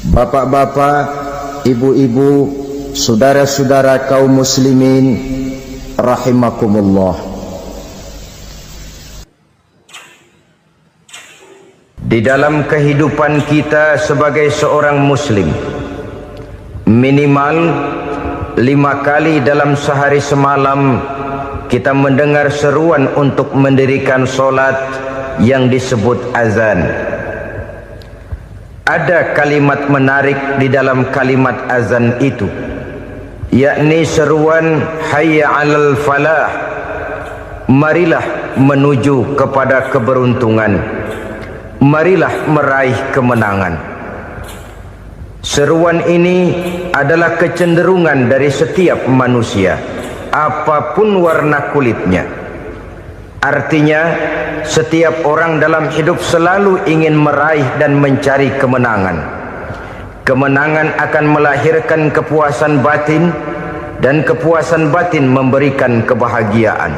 Bapak-bapak, ibu-ibu, saudara-saudara kaum muslimin rahimakumullah. Di dalam kehidupan kita sebagai seorang muslim, minimal 5 kali dalam sehari semalam kita mendengar seruan untuk mendirikan solat yang disebut azan. Ada kalimat menarik di dalam kalimat azan itu, yakni seruan hayya 'alal falah, marilah menuju kepada keberuntungan, marilah meraih kemenangan. Seruan ini adalah kecenderungan dari setiap manusia, apapun warna kulitnya. Artinya, setiap orang dalam hidup selalu ingin meraih dan mencari kemenangan. Kemenangan akan melahirkan kepuasan batin, dan kepuasan batin memberikan kebahagiaan.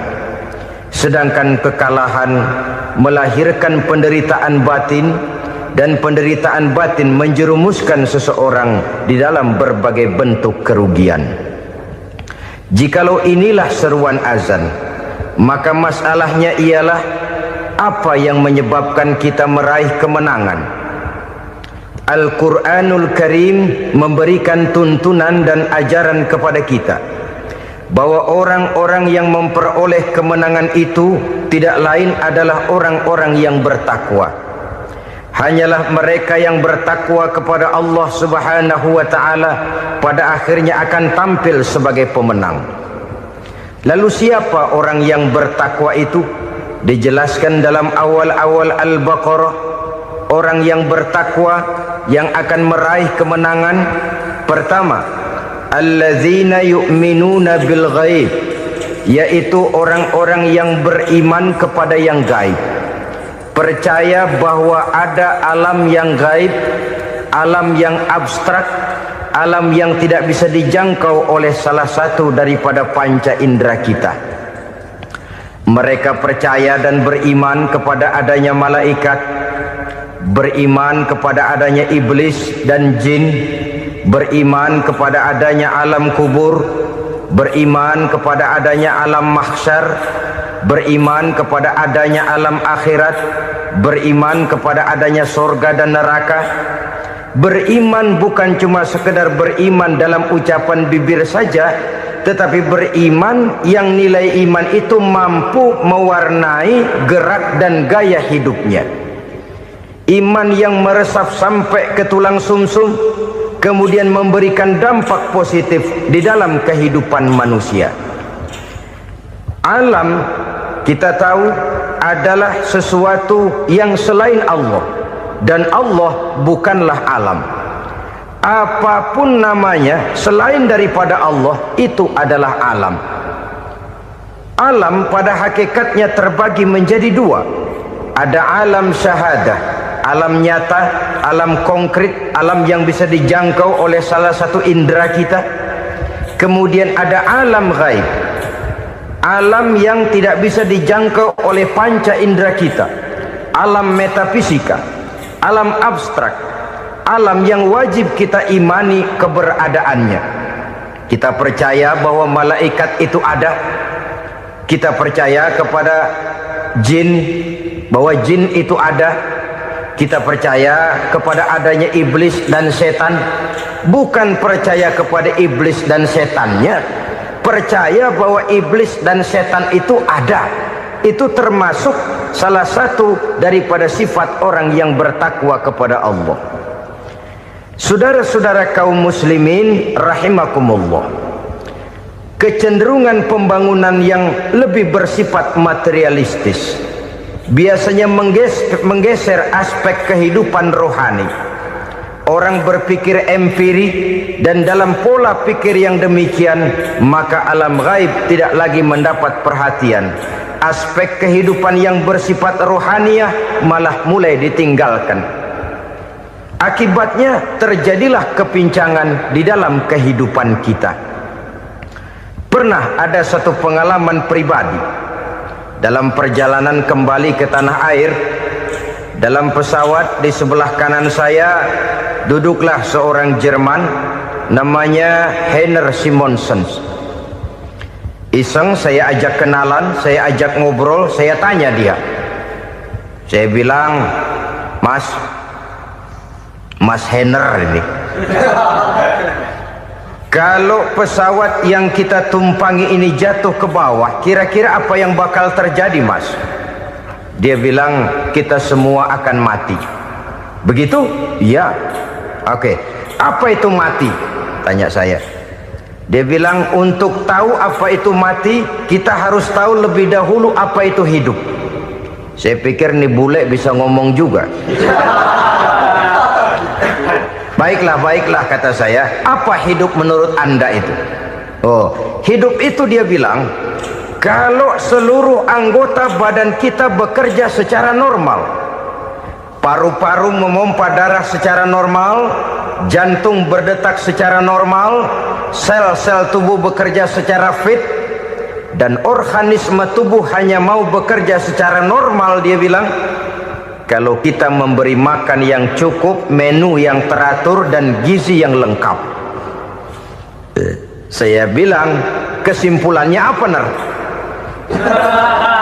Sedangkan kekalahan melahirkan penderitaan batin, dan penderitaan batin menjerumuskan seseorang di dalam berbagai bentuk kerugian. Jikalau inilah seruan azan, maka masalahnya ialah apa yang menyebabkan kita meraih kemenangan. Al-Quranul Karim memberikan tuntunan dan ajaran kepada kita bahwa orang-orang yang memperoleh kemenangan itu tidak lain adalah orang-orang yang bertakwa. Hanyalah mereka yang bertakwa kepada Allah Subhanahu wa ta'ala pada akhirnya akan tampil sebagai pemenang. Lalu siapa orang yang bertakwa itu? Dijelaskan dalam awal-awal Al-Baqarah, orang yang bertakwa yang akan meraih kemenangan. Pertama, alladzina yu'minuna bil ghaib, yaitu orang-orang yang beriman kepada yang gaib, percaya bahwa ada alam yang gaib, alam yang abstrak, alam yang tidak bisa dijangkau oleh salah satu daripada panca indera kita. Mereka percaya dan beriman kepada adanya malaikat, beriman kepada adanya iblis dan jin, beriman kepada adanya alam kubur, beriman kepada adanya alam mahsyar, beriman kepada adanya alam akhirat, beriman kepada adanya surga dan neraka. Beriman bukan cuma sekedar beriman dalam ucapan bibir saja, tetapi beriman yang nilai iman itu mampu mewarnai gerak dan gaya hidupnya. Iman yang meresap sampai ke tulang sumsum, kemudian memberikan dampak positif di dalam kehidupan manusia. Alam, kita tahu, adalah sesuatu yang selain Allah, dan Allah bukanlah alam. Apapun namanya selain daripada Allah, itu adalah alam. Alam pada hakikatnya terbagi menjadi dua. Ada alam syahadah, alam nyata, alam konkret, alam yang bisa dijangkau oleh salah satu indera kita. Kemudian ada alam ghaib, alam yang tidak bisa dijangkau oleh panca indera kita, alam metafisika, alam abstrak, alam yang wajib kita imani keberadaannya. Kita percaya bahwa malaikat itu ada, kita percaya kepada jin, bahwa jin itu ada, kita percaya kepada adanya iblis dan setan. Bukan percaya kepada iblis dan setannya, percaya bahwa iblis dan setan itu ada. Itu termasuk salah satu daripada sifat orang yang bertakwa kepada Allah. Saudara-saudara kaum muslimin rahimakumullah, kecenderungan pembangunan yang lebih bersifat materialistis biasanya menggeser aspek kehidupan rohani. Orang berpikir empiri, dan dalam pola pikir yang demikian maka alam gaib tidak lagi mendapat perhatian. Aspek kehidupan yang bersifat rohaniah malah mulai ditinggalkan. Akibatnya terjadilah kepincangan di dalam kehidupan kita. Pernah ada satu pengalaman pribadi dalam perjalanan kembali ke tanah air. Dalam pesawat di sebelah kanan saya duduklah seorang Jerman namanya Heiner Simonsen. Iseng saya ajak kenalan, saya ajak ngobrol, saya tanya dia. Saya bilang, Mas Heiner ini, kalau pesawat yang kita tumpangi ini jatuh ke bawah, kira-kira apa yang bakal terjadi, Mas? Dia bilang, kita semua akan mati. Begitu? Iya. Oke. Apa itu mati? Tanya saya. Dia bilang, untuk tahu apa itu mati, kita harus tahu lebih dahulu apa itu hidup. Saya pikir nih bule bisa ngomong juga. Baiklah, kata saya. Apa hidup menurut Anda itu? Oh, hidup itu dia bilang, kalau seluruh anggota badan kita bekerja secara normal, paru-paru memompa darah secara normal, jantung berdetak secara normal, sel-sel tubuh bekerja secara fit, dan organisme tubuh hanya mau bekerja secara normal, dia bilang, kalau kita memberi makan yang cukup, menu yang teratur, dan gizi yang lengkap. Saya bilang, kesimpulannya apa, Ner?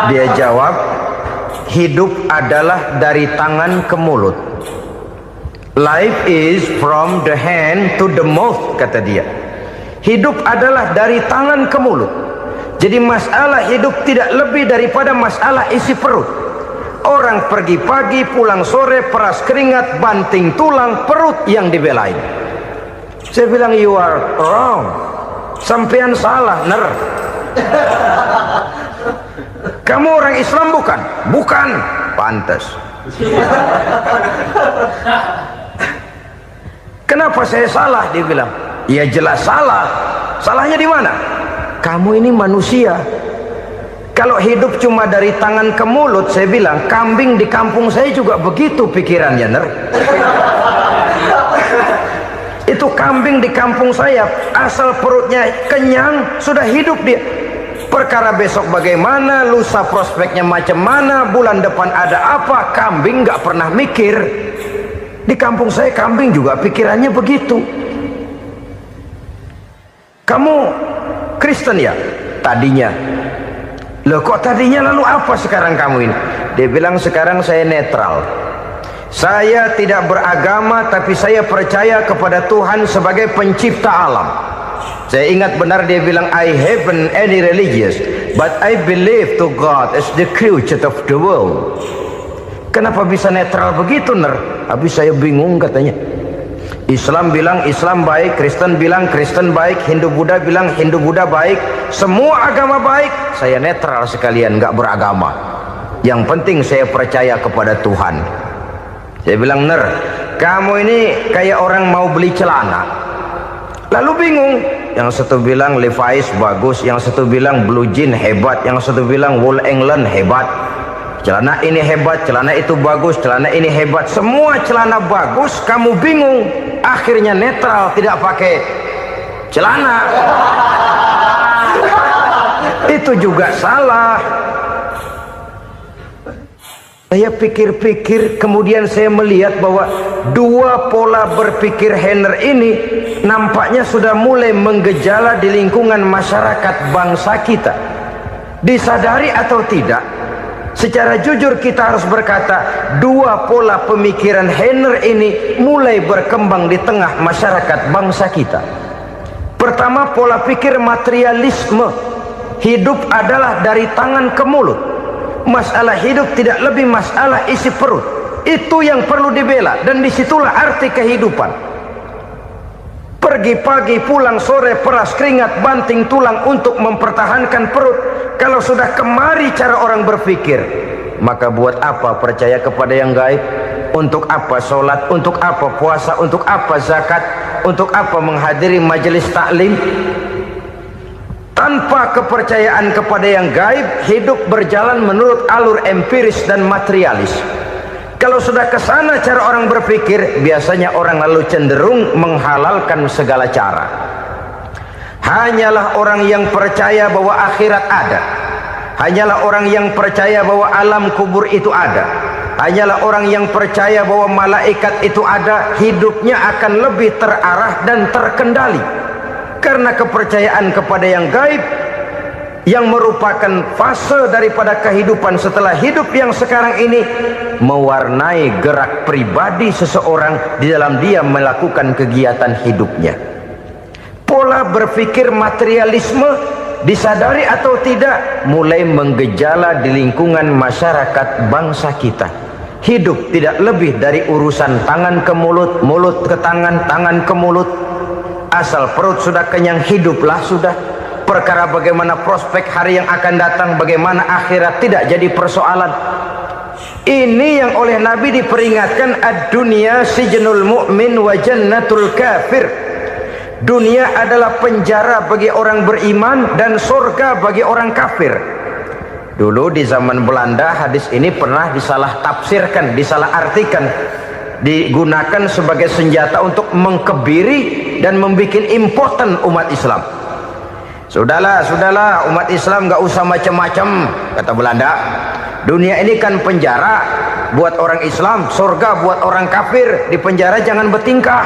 Dia jawab, hidup adalah dari tangan ke mulut. Life is from the hand to the mouth, kata dia. Hidup adalah dari tangan ke mulut. Jadi masalah hidup tidak lebih daripada masalah isi perut. Orang pergi pagi, pulang sore, peras keringat, banting tulang, perut yang dibelain. Saya bilang, you are wrong. Sampean salah, Ner. Kamu orang Islam bukan? Bukan. Pantas. Kenapa saya salah? Dia bilang, ya jelas salah. Salahnya di mana? Kamu ini manusia. Kalau hidup cuma dari tangan ke mulut, saya bilang, kambing di kampung saya juga begitu pikirannya, Ner. Itu kambing di kampung saya, asal perutnya kenyang, sudah hidup dia. Perkara besok bagaimana, lusa prospeknya macam mana, bulan depan ada apa, kambing nggak pernah mikir. Di kampung saya kambing juga pikirannya begitu. Kamu Kristen ya? Tadinya. Loh kok tadinya, lalu apa sekarang kamu ini? Dia bilang, sekarang saya netral. Saya tidak beragama, tapi saya percaya kepada Tuhan sebagai pencipta alam. Saya ingat benar dia bilang, I haven't any religious, but I believe to God as the creator of the world. Kenapa bisa netral begitu, Ner? Habis saya bingung, katanya. Islam bilang Islam baik, Kristen bilang Kristen baik, Hindu Buddha bilang Hindu Buddha baik, semua agama baik. Saya netral sekalian, nggak beragama. Yang penting saya percaya kepada Tuhan. Saya bilang, Ner, kamu ini kayak orang mau beli celana, lalu bingung. Yang satu bilang Levi's bagus, yang satu bilang Blue Jean hebat, yang satu bilang Wool England hebat. Celana ini hebat, celana itu bagus, celana ini hebat. Semua celana bagus, kamu bingung. Akhirnya netral, tidak pakai celana. Itu juga salah. Saya pikir-pikir, kemudian saya melihat bahwa dua pola berpikir Heiner ini nampaknya sudah mulai menggejala di lingkungan masyarakat bangsa kita. Disadari atau tidak, secara jujur kita harus berkata, dua pola pemikiran Heiner ini mulai berkembang di tengah masyarakat bangsa kita. Pertama, pola pikir materialisme. Hidup adalah dari tangan ke mulut. Masalah hidup tidak lebih masalah isi perut. Itu yang perlu dibela, dan disitulah arti kehidupan. Pergi pagi, pulang sore, peras keringat, banting tulang untuk mempertahankan perut. Kalau sudah kemari cara orang berpikir, maka buat apa percaya kepada yang gaib? Untuk apa sholat? Untuk apa puasa? Untuk apa zakat? Untuk apa menghadiri majelis taklim? Tanpa kepercayaan kepada yang gaib, hidup berjalan menurut alur empiris dan materialis. Kalau sudah ke sana cara orang berpikir, biasanya orang lalu cenderung menghalalkan segala cara. Hanyalah orang yang percaya bahwa akhirat ada, hanyalah orang yang percaya bahwa alam kubur itu ada, hanyalah orang yang percaya bahwa malaikat itu ada, hidupnya akan lebih terarah dan terkendali. Karena kepercayaan kepada yang gaib, yang merupakan fase daripada kehidupan setelah hidup yang sekarang ini, mewarnai gerak pribadi seseorang di dalam dia melakukan kegiatan hidupnya. Pola berpikir materialisme, disadari atau tidak, mulai menggejala di lingkungan masyarakat bangsa kita. Hidup tidak lebih dari urusan tangan ke mulut, mulut ke tangan, tangan ke mulut. Asal perut sudah kenyang, hiduplah sudah. Perkara bagaimana prospek hari yang akan datang, bagaimana akhirat, tidak jadi persoalan. Ini yang oleh Nabi diperingatkan, ad-dunya sijnul mu'min wa jannatul kafir. Dunia adalah penjara bagi orang beriman dan surga bagi orang kafir. Dulu di zaman Belanda hadis ini pernah disalah tafsirkan, disalah artikan, digunakan sebagai senjata untuk mengkebiri dan membuat impoten umat Islam. Sudahlah umat Islam gak usah macam-macam, kata Belanda. Dunia ini kan penjara buat orang Islam, surga buat orang kafir. Di penjara jangan bertingkah.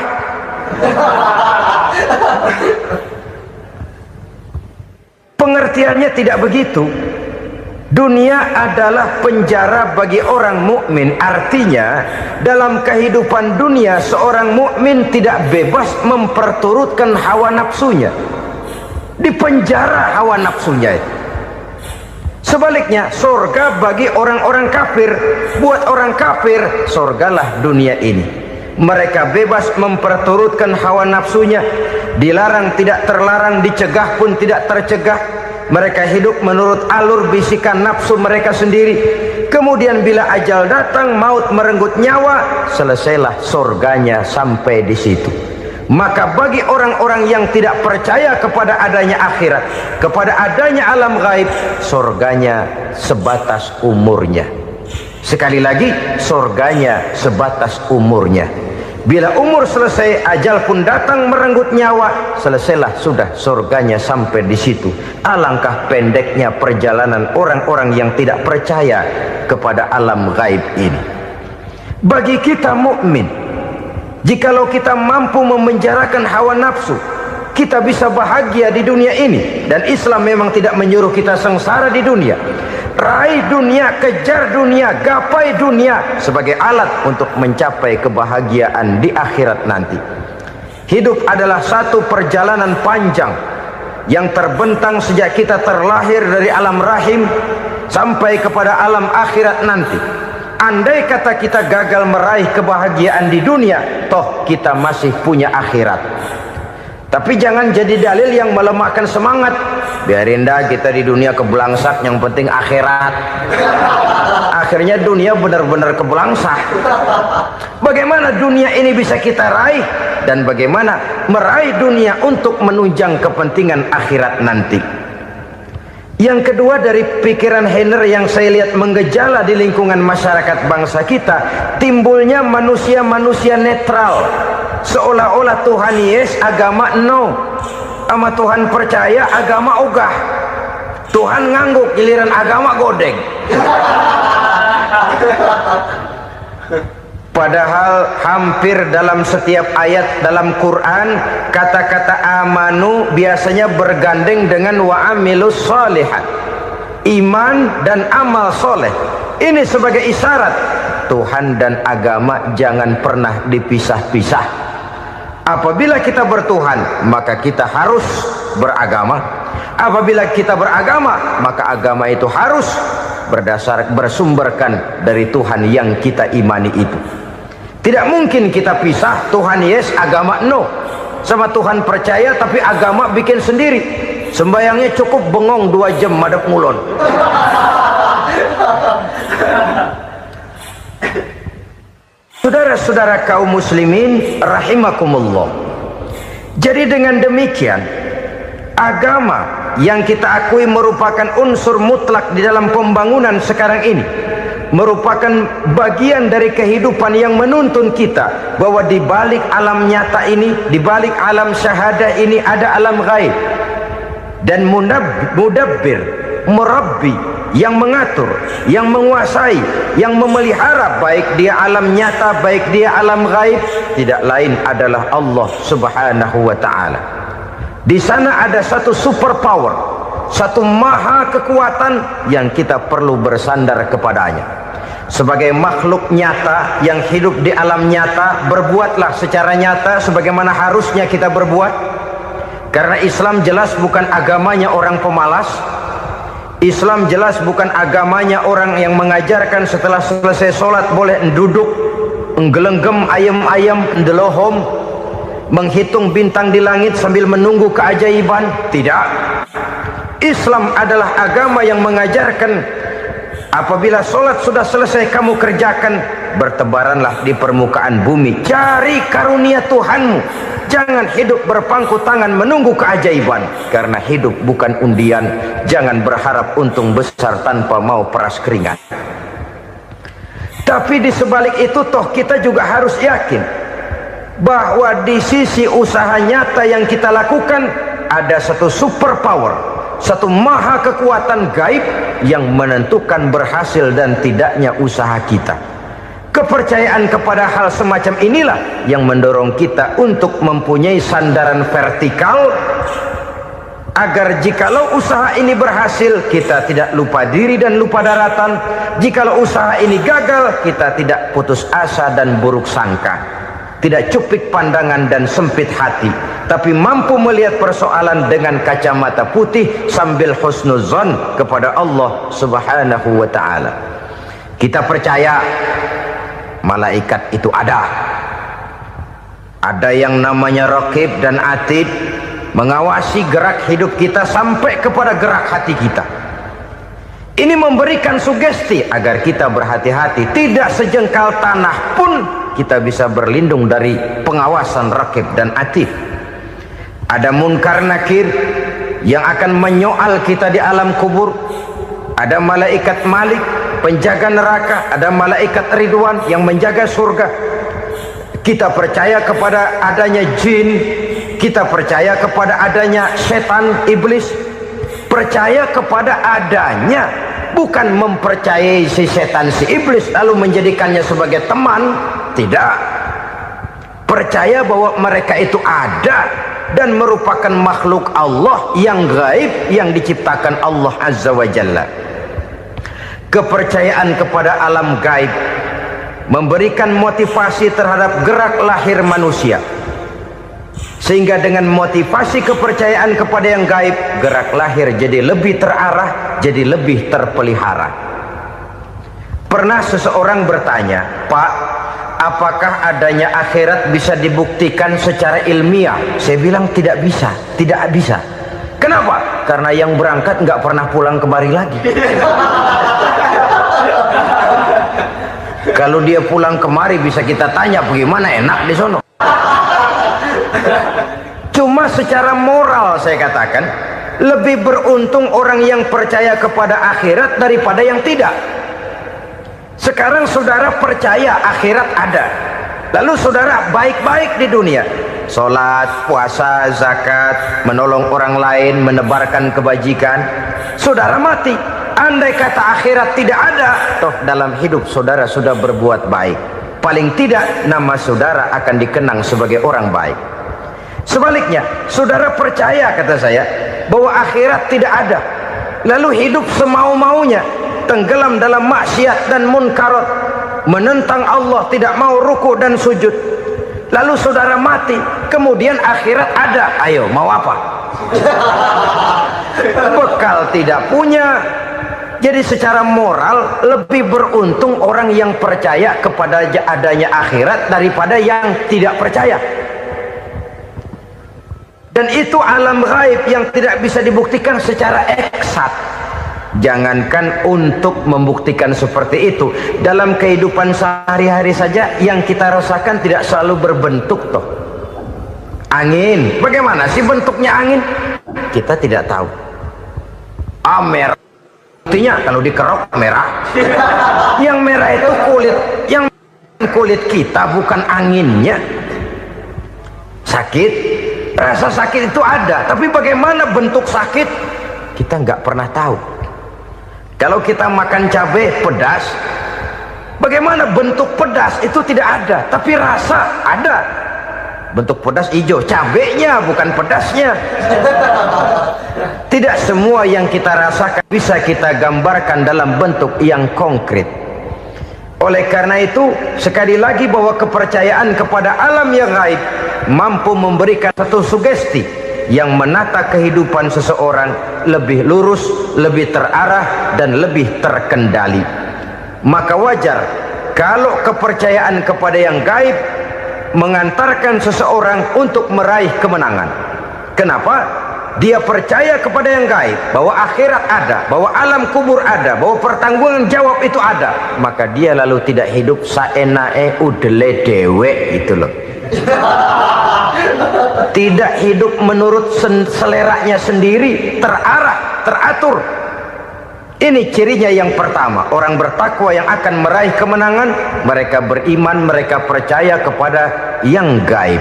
Pengertiannya tidak begitu. Dunia adalah penjara bagi orang mukmin. Artinya dalam kehidupan dunia seorang mukmin tidak bebas memperturutkan hawa nafsunya. Dipenjara hawa nafsunya. Sebaliknya surga bagi orang-orang kafir. Buat orang kafir surgalah dunia ini. Mereka bebas memperturutkan hawa nafsunya, dilarang tidak terlarang, dicegah pun tidak tercegah. Mereka hidup menurut alur bisikan nafsu mereka sendiri. Kemudian bila ajal datang, maut merenggut nyawa, selesailah surganya sampai di situ. Maka bagi orang-orang yang tidak percaya kepada adanya akhirat, kepada adanya alam gaib, surganya sebatas umurnya. Sekali lagi, surganya sebatas umurnya. Bila umur selesai, ajal pun datang merenggut nyawa, selesailah sudah surganya sampai di situ. Alangkah pendeknya perjalanan orang-orang yang tidak percaya kepada alam gaib ini. Bagi kita mukmin, jikalau kita mampu memenjarakan hawa nafsu, kita bisa bahagia di dunia ini. Dan Islam memang tidak menyuruh kita sengsara di dunia. Raih dunia, kejar dunia, gapai dunia sebagai alat untuk mencapai kebahagiaan di akhirat nanti. Hidup adalah satu perjalanan panjang yang terbentang sejak kita terlahir dari alam rahim sampai kepada alam akhirat nanti. Andai kata kita gagal meraih kebahagiaan di dunia, toh kita masih punya akhirat. Tapi jangan jadi dalil yang melemahkan semangat. Biarin dah kita di dunia kebelangsak, yang penting akhirat. Akhirnya dunia benar-benar kebelangsak. Bagaimana dunia ini bisa kita raih, dan bagaimana meraih dunia untuk menunjang kepentingan akhirat nanti. Yang kedua, dari pikiran Heiner yang saya lihat menggejala di lingkungan masyarakat bangsa kita, timbulnya manusia-manusia netral. Seolah-olah Tuhan yes, agama no. Sama Tuhan percaya, agama ogah. Tuhan ngangguk, giliran agama godeng. Padahal hampir dalam setiap ayat dalam Quran, kata-kata amanu biasanya bergandeng dengan wa amilus sholihat. Iman dan amal soleh. Ini sebagai isyarat Tuhan dan agama jangan pernah dipisah-pisah. Apabila kita bertuhan, maka kita harus beragama. Apabila kita beragama, maka agama itu harus bersumberkan dari Tuhan yang kita imani itu. Tidak mungkin kita pisah, Tuhan yes, agama no. Sama Tuhan percaya tapi agama bikin sendiri. Sembayangnya cukup bengong 2 jam madep ngulon. Saudara-saudara kaum muslimin rahimakumullah. Jadi dengan demikian, agama yang kita akui merupakan unsur mutlak di dalam pembangunan sekarang ini, merupakan bagian dari kehidupan yang menuntun kita bahwa di balik alam nyata ini, di balik alam syahadah ini ada alam gaib. Dan mudabbir, murabbi yang mengatur, yang menguasai, yang memelihara, baik dia alam nyata, baik dia alam gaib, tidak lain adalah Allah Subhanahu wa ta'ala. Di sana ada satu super power, satu maha kekuatan yang kita perlu bersandar kepadanya. Sebagai makhluk nyata yang hidup di alam nyata, berbuatlah secara nyata sebagaimana harusnya kita berbuat. Karena Islam jelas bukan agamanya orang pemalas. Islam jelas bukan agamanya orang yang mengajarkan setelah selesai sholat boleh duduk, nggelenggem ayam-ayam, ndelohom, menghitung bintang di langit sambil menunggu keajaiban. Tidak. Islam adalah agama yang mengajarkan apabila sholat sudah selesai kamu kerjakan, bertebaranlah di permukaan bumi, cari karunia Tuhanmu. Jangan hidup berpangku tangan menunggu keajaiban, karena hidup bukan undian. Jangan berharap untung besar tanpa mau peras keringat. Tapi di sebalik itu toh kita juga harus yakin bahwa di sisi usaha nyata yang kita lakukan ada satu super power, satu maha kekuatan gaib yang menentukan berhasil dan tidaknya usaha kita. Kepercayaan kepada hal semacam inilah yang mendorong kita untuk mempunyai sandaran vertikal, agar jikalau usaha ini berhasil, kita tidak lupa diri dan lupa daratan. Jikalau usaha ini gagal, kita tidak putus asa dan buruk sangka, tidak cupik pandangan dan sempit hati, tapi mampu melihat persoalan dengan kacamata putih sambil husnuzon kepada Allah Subhanahu wa ta'ala. Kita percaya malaikat itu ada yang namanya Raqib dan Atid, mengawasi gerak hidup kita sampai kepada gerak hati kita. Ini memberikan sugesti agar kita berhati-hati, tidak sejengkal tanah pun kita bisa berlindung dari pengawasan Raqib dan Atid. Ada Munkar Nakir yang akan menyoal kita di alam kubur. Ada malaikat Malik, penjaga neraka. Ada malaikat Ridwan yang menjaga surga. Kita percaya kepada adanya jin, kita percaya kepada adanya setan, iblis. Percaya kepada adanya, bukan mempercayai si setan, si iblis lalu menjadikannya sebagai teman. Tidak. Percaya bahwa mereka itu ada dan merupakan makhluk Allah yang gaib yang diciptakan Allah Azza wa Jalla. Kepercayaan kepada alam gaib memberikan motivasi terhadap gerak lahir manusia, sehingga dengan motivasi kepercayaan kepada yang gaib, gerak lahir jadi lebih terarah, jadi lebih terpelihara. Pernah seseorang bertanya, "Pak, apakah adanya akhirat bisa dibuktikan secara ilmiah?" Saya bilang tidak bisa, tidak bisa. Kenapa? Karena yang berangkat nggak pernah pulang kembali lagi. Kalau dia pulang kemari bisa kita tanya bagaimana enak di sono. Cuma secara moral saya katakan, lebih beruntung orang yang percaya kepada akhirat daripada yang tidak. Sekarang saudara percaya akhirat ada, lalu saudara baik-baik di dunia, sholat, puasa, zakat, menolong orang lain, menebarkan kebajikan. Saudara mati, andai kata akhirat tidak ada, toh dalam hidup saudara sudah berbuat baik, paling tidak nama saudara akan dikenang sebagai orang baik. Sebaliknya, saudara percaya, kata saya, bahwa akhirat tidak ada, lalu hidup semau-maunya, tenggelam dalam maksiat dan munkarat, menentang Allah, tidak mau ruku dan sujud, lalu saudara mati, kemudian akhirat ada, ayo mau apa? Bekal tidak punya. Jadi secara moral lebih beruntung orang yang percaya kepada adanya akhirat daripada yang tidak percaya. Dan itu alam gaib yang tidak bisa dibuktikan secara eksakt. Jangankan untuk membuktikan seperti itu, dalam kehidupan sehari-hari saja yang kita rasakan tidak selalu berbentuk toh. Angin, bagaimana sih bentuknya angin? Kita tidak tahu. Merah, buktinya kalau dikerok merah. Yang merah itu kulit, yang kulit kita bukan anginnya. Sakit, rasa sakit itu ada, tapi bagaimana bentuk sakit kita nggak pernah tahu. Kalau kita makan cabai pedas, bagaimana bentuk pedas itu tidak ada, tapi rasa ada. Bentuk pedas hijau, cabenya bukan pedasnya. Tidak semua yang kita rasakan bisa kita gambarkan dalam bentuk yang konkret. Oleh karena itu, sekali lagi bahwa kepercayaan kepada alam yang gaib mampu memberikan satu sugesti yang menata kehidupan seseorang lebih lurus, lebih terarah, dan lebih terkendali. Maka wajar kalau kepercayaan kepada yang gaib mengantarkan seseorang untuk meraih kemenangan. Kenapa? Dia percaya kepada yang gaib, bahwa akhirat ada, bahwa alam kubur ada, bahwa pertanggungan jawab itu ada. Maka dia lalu tidak hidup saenae udele dewe, itu loh. Tidak hidup menurut seleranya sendiri, terarah, teratur. Ini cirinya yang pertama. Orang bertakwa yang akan meraih kemenangan, mereka beriman, mereka percaya kepada yang gaib.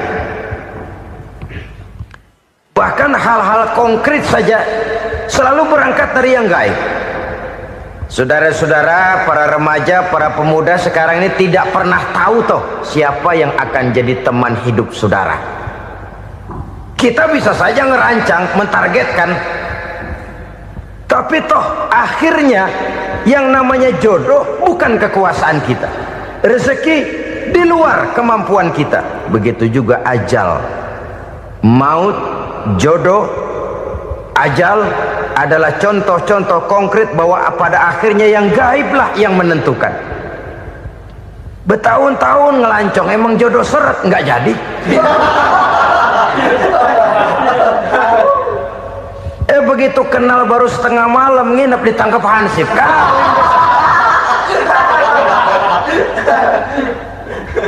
Bahkan hal-hal konkret saja selalu berangkat dari yang gaib. Saudara-saudara, para remaja, para pemuda sekarang ini tidak pernah tahu toh siapa yang akan jadi teman hidup saudara. Kita bisa saja ngerancang, mentargetkan, tapi toh akhirnya yang namanya jodoh bukan kekuasaan kita. Rezeki di luar kemampuan kita. Begitu juga ajal. Maut, jodoh, ajal adalah contoh-contoh konkret bahwa pada akhirnya yang gaiblah yang menentukan. Bertahun-tahun ngelancong, emang jodoh seret, nggak jadi. Begitu kenal baru setengah malam nginep ditangkap hansip kan.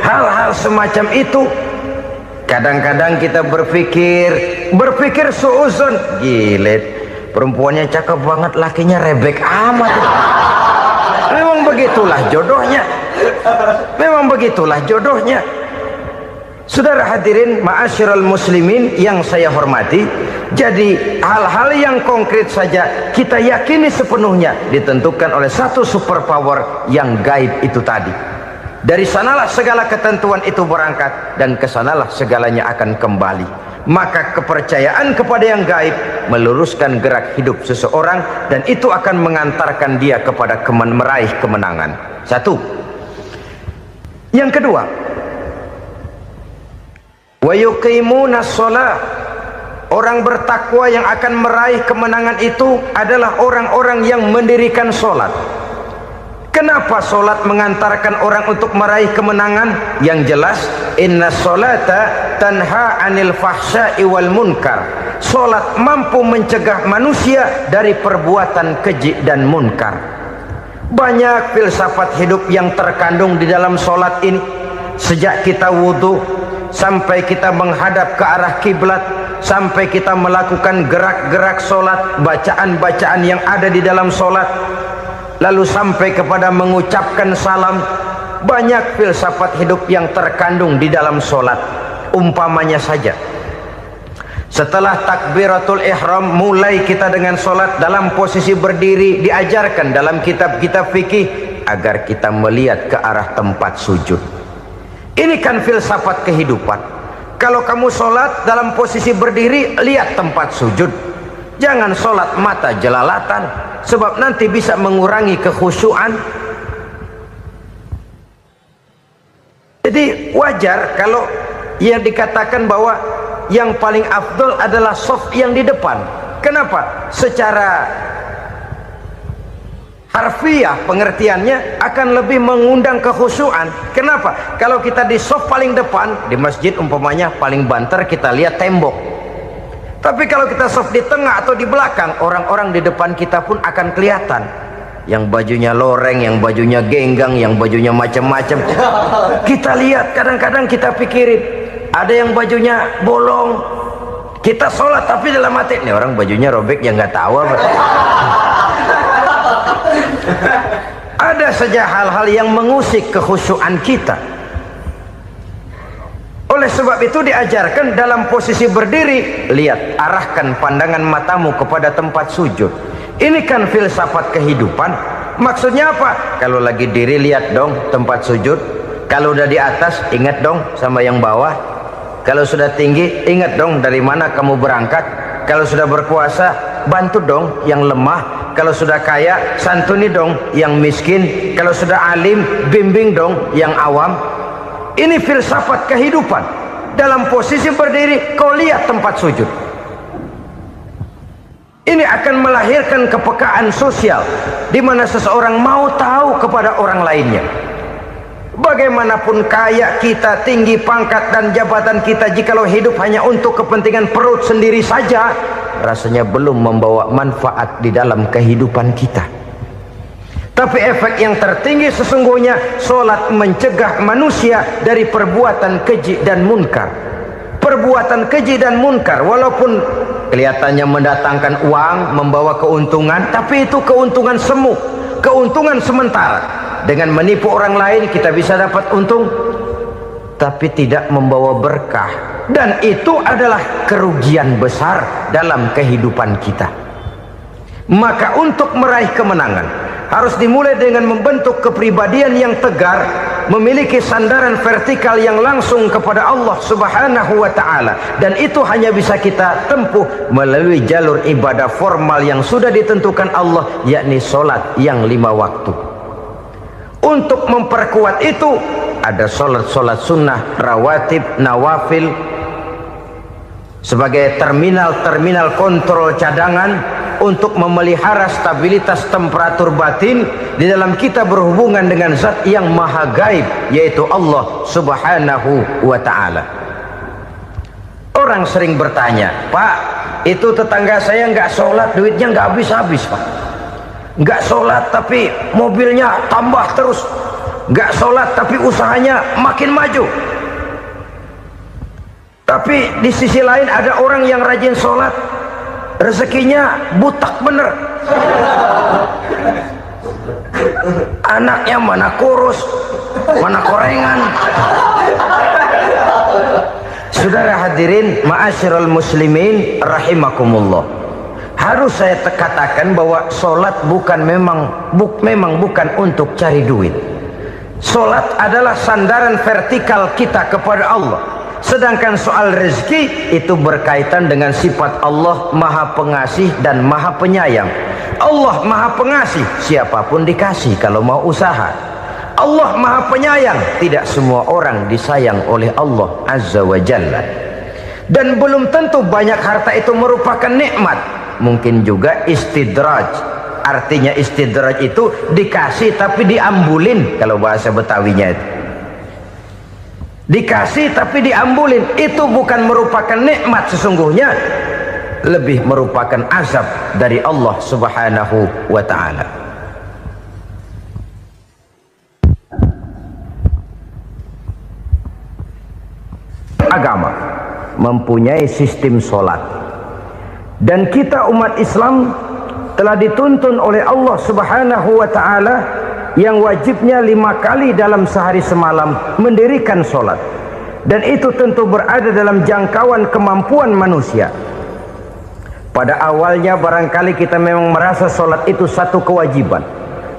Hal-hal semacam itu kadang-kadang kita berpikir suuzon, gile, perempuannya cakep banget, lakinya rebek amat. Memang begitulah jodohnya. Memang begitulah jodohnya. Saudara hadirin ma'asyiral muslimin yang saya hormati, jadi hal-hal yang konkret saja kita yakini sepenuhnya ditentukan oleh satu superpower yang gaib itu tadi. Dari sanalah segala ketentuan itu berangkat dan kesanalah segalanya akan kembali. Maka kepercayaan kepada yang gaib meluruskan gerak hidup seseorang dan itu akan mengantarkan dia kepada meraih kemenangan. Satu. Yang kedua, wa yuqimuna shalah. Orang bertakwa yang akan meraih kemenangan itu adalah orang-orang yang mendirikan sholat. Kenapa sholat mengantarkan orang untuk meraih kemenangan? Yang jelas, inna sholata tanha anil fahsya'i wal munkar. Sholat mampu mencegah manusia dari perbuatan keji dan munkar. Banyak filsafat hidup yang terkandung di dalam sholat ini. Sejak kita wudhu sampai kita menghadap ke arah kiblat, sampai kita melakukan gerak-gerak sholat, bacaan-bacaan yang ada di dalam sholat, lalu sampai kepada mengucapkan salam. Banyak filsafat hidup yang terkandung di dalam sholat. Umpamanya saja, setelah takbiratul ihram mulai kita dengan sholat dalam posisi berdiri, diajarkan dalam kitab-kitab fikih agar kita melihat ke arah tempat sujud. Ini kan filsafat kehidupan. Kalau kamu sholat dalam posisi berdiri, lihat tempat sujud. Jangan sholat mata jelalatan, sebab nanti bisa mengurangi kekhusyuan. Jadi wajar kalau yang dikatakan bahwa yang paling afdol adalah shaf yang di depan. Kenapa? Secara harfiah pengertiannya akan lebih mengundang kekhusyuan. Kenapa? Kalau kita di shaf paling depan di masjid umpamanya paling banter kita lihat tembok. Tapi kalau kita shaf di tengah atau di belakang, orang-orang di depan kita pun akan kelihatan. Yang bajunya loreng, yang bajunya genggang, yang bajunya macam-macam. Kita lihat, kadang-kadang kita pikirin, ada yang bajunya bolong. Kita sholat tapi dalam hati, nih orang bajunya robek yang nggak tahu apa. Ada saja hal-hal yang mengusik kekhusyuan kita. Oleh sebab itu diajarkan dalam posisi berdiri, lihat, arahkan pandangan matamu kepada tempat sujud. Ini kan filsafat kehidupan. Maksudnya apa? Kalau lagi diri lihat dong tempat sujud. Kalau udah di atas ingat dong sama yang bawah. Kalau sudah tinggi ingat dong dari mana kamu berangkat. Kalau sudah berkuasa bantu dong yang lemah. Kalau sudah kaya santuni dong yang miskin. Kalau sudah alim bimbing dong yang awam. Ini filsafat kehidupan. Dalam posisi berdiri kau lihat tempat sujud. Ini akan melahirkan kepekaan sosial di mana seseorang mau tahu kepada orang lainnya. Bagaimanapun kaya kita, tinggi pangkat dan jabatan kita, jikalau hidup hanya untuk kepentingan perut sendiri saja, rasanya belum membawa manfaat di dalam kehidupan kita. Tapi efek yang tertinggi sesungguhnya, solat mencegah manusia dari perbuatan keji dan munkar. Perbuatan keji dan munkar walaupun kelihatannya mendatangkan uang, membawa keuntungan, tapi itu keuntungan semu, keuntungan sementara. Dengan menipu orang lain kita bisa dapat untung, tapi tidak membawa berkah. Dan itu adalah kerugian besar dalam kehidupan kita. Maka untuk meraih kemenangan harus dimulai dengan membentuk kepribadian yang tegar, memiliki sandaran vertikal yang langsung kepada Allah Subhanahu wa ta'ala. Dan itu hanya bisa kita tempuh melalui jalur ibadah formal yang sudah ditentukan Allah, yakni solat yang 5 waktu. Untuk memperkuat itu ada solat-solat sunnah, rawatib, nawafil sebagai terminal kontrol cadangan untuk memelihara stabilitas temperatur batin di dalam kita berhubungan dengan zat yang maha gaib, yaitu Allah Subhanahu wa ta'ala. Orang sering bertanya, Pak, itu tetangga saya nggak sholat, duitnya nggak habis-habis, Pak. Nggak sholat tapi mobilnya tambah terus. Nggak sholat tapi usahanya makin maju. Tapi di sisi lain ada orang yang rajin sholat, rezekinya butak bener. Anaknya mana kurus, mana korengan. Saudara hadirin ma'asyiral muslimin rahimakumullah. Harus saya katakan bahwa solat memang bukan untuk cari duit. Solat adalah sandaran vertikal kita kepada Allah. Sedangkan soal rezeki itu berkaitan dengan sifat Allah maha pengasih dan maha penyayang. Allah maha pengasih, siapapun dikasih kalau mau usaha. Allah maha penyayang, tidak semua orang disayang oleh Allah Azza wa Jalla. Dan belum tentu banyak harta itu merupakan nikmat. Mungkin juga istidraj. Artinya istidraj itu dikasih tapi diambulin, kalau bahasa Betawinya itu. Dikasih tapi diambulin, itu bukan merupakan nikmat sesungguhnya, lebih merupakan azab dari Allah Subhanahu wa ta'ala. Agama mempunyai sistem solat. Dan kita umat Islam telah dituntun oleh Allah Subhanahu wa ta'ala yang wajibnya 5 kali dalam sehari semalam mendirikan solat. Dan itu tentu berada dalam jangkauan kemampuan manusia. Pada awalnya barangkali kita memang merasa solat itu satu kewajiban.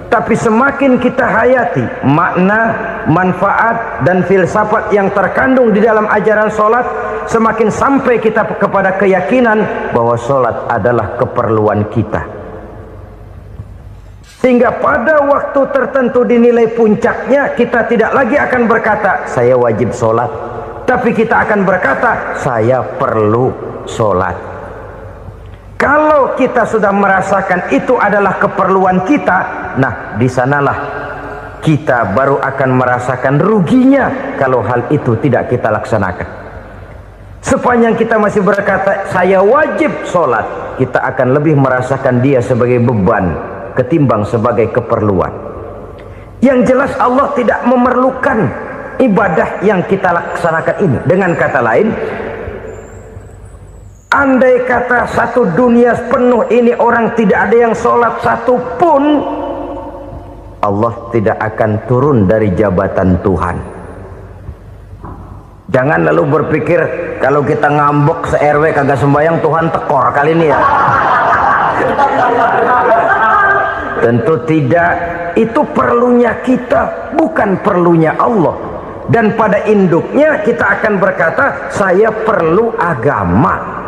Tapi semakin kita hayati makna, manfaat dan filsafat yang terkandung di dalam ajaran solat, semakin sampai kita kepada keyakinan bahwa solat adalah keperluan kita. Sehingga pada waktu tertentu dinilai puncaknya, kita tidak lagi akan berkata saya wajib solat, tapi kita akan berkata saya perlu solat. Kalau kita sudah merasakan itu adalah keperluan kita, nah di sanalah kita baru akan merasakan ruginya kalau hal itu tidak kita laksanakan. Sepanjang kita masih berkata saya wajib sholat, kita akan lebih merasakan dia sebagai beban ketimbang sebagai keperluan. Yang jelas Allah tidak memerlukan ibadah yang kita laksanakan ini. Dengan kata lain, andai kata satu dunia penuh ini orang tidak ada yang sholat satu pun, Allah tidak akan turun dari jabatan Tuhan. Jangan lalu berpikir kalau kita ngambek se-RW kagak sembahyang Tuhan tekor kali ini ya. Tentu tidak. Itu perlunya kita, bukan perlunya Allah. Dan pada induknya kita akan berkata, saya perlu agama.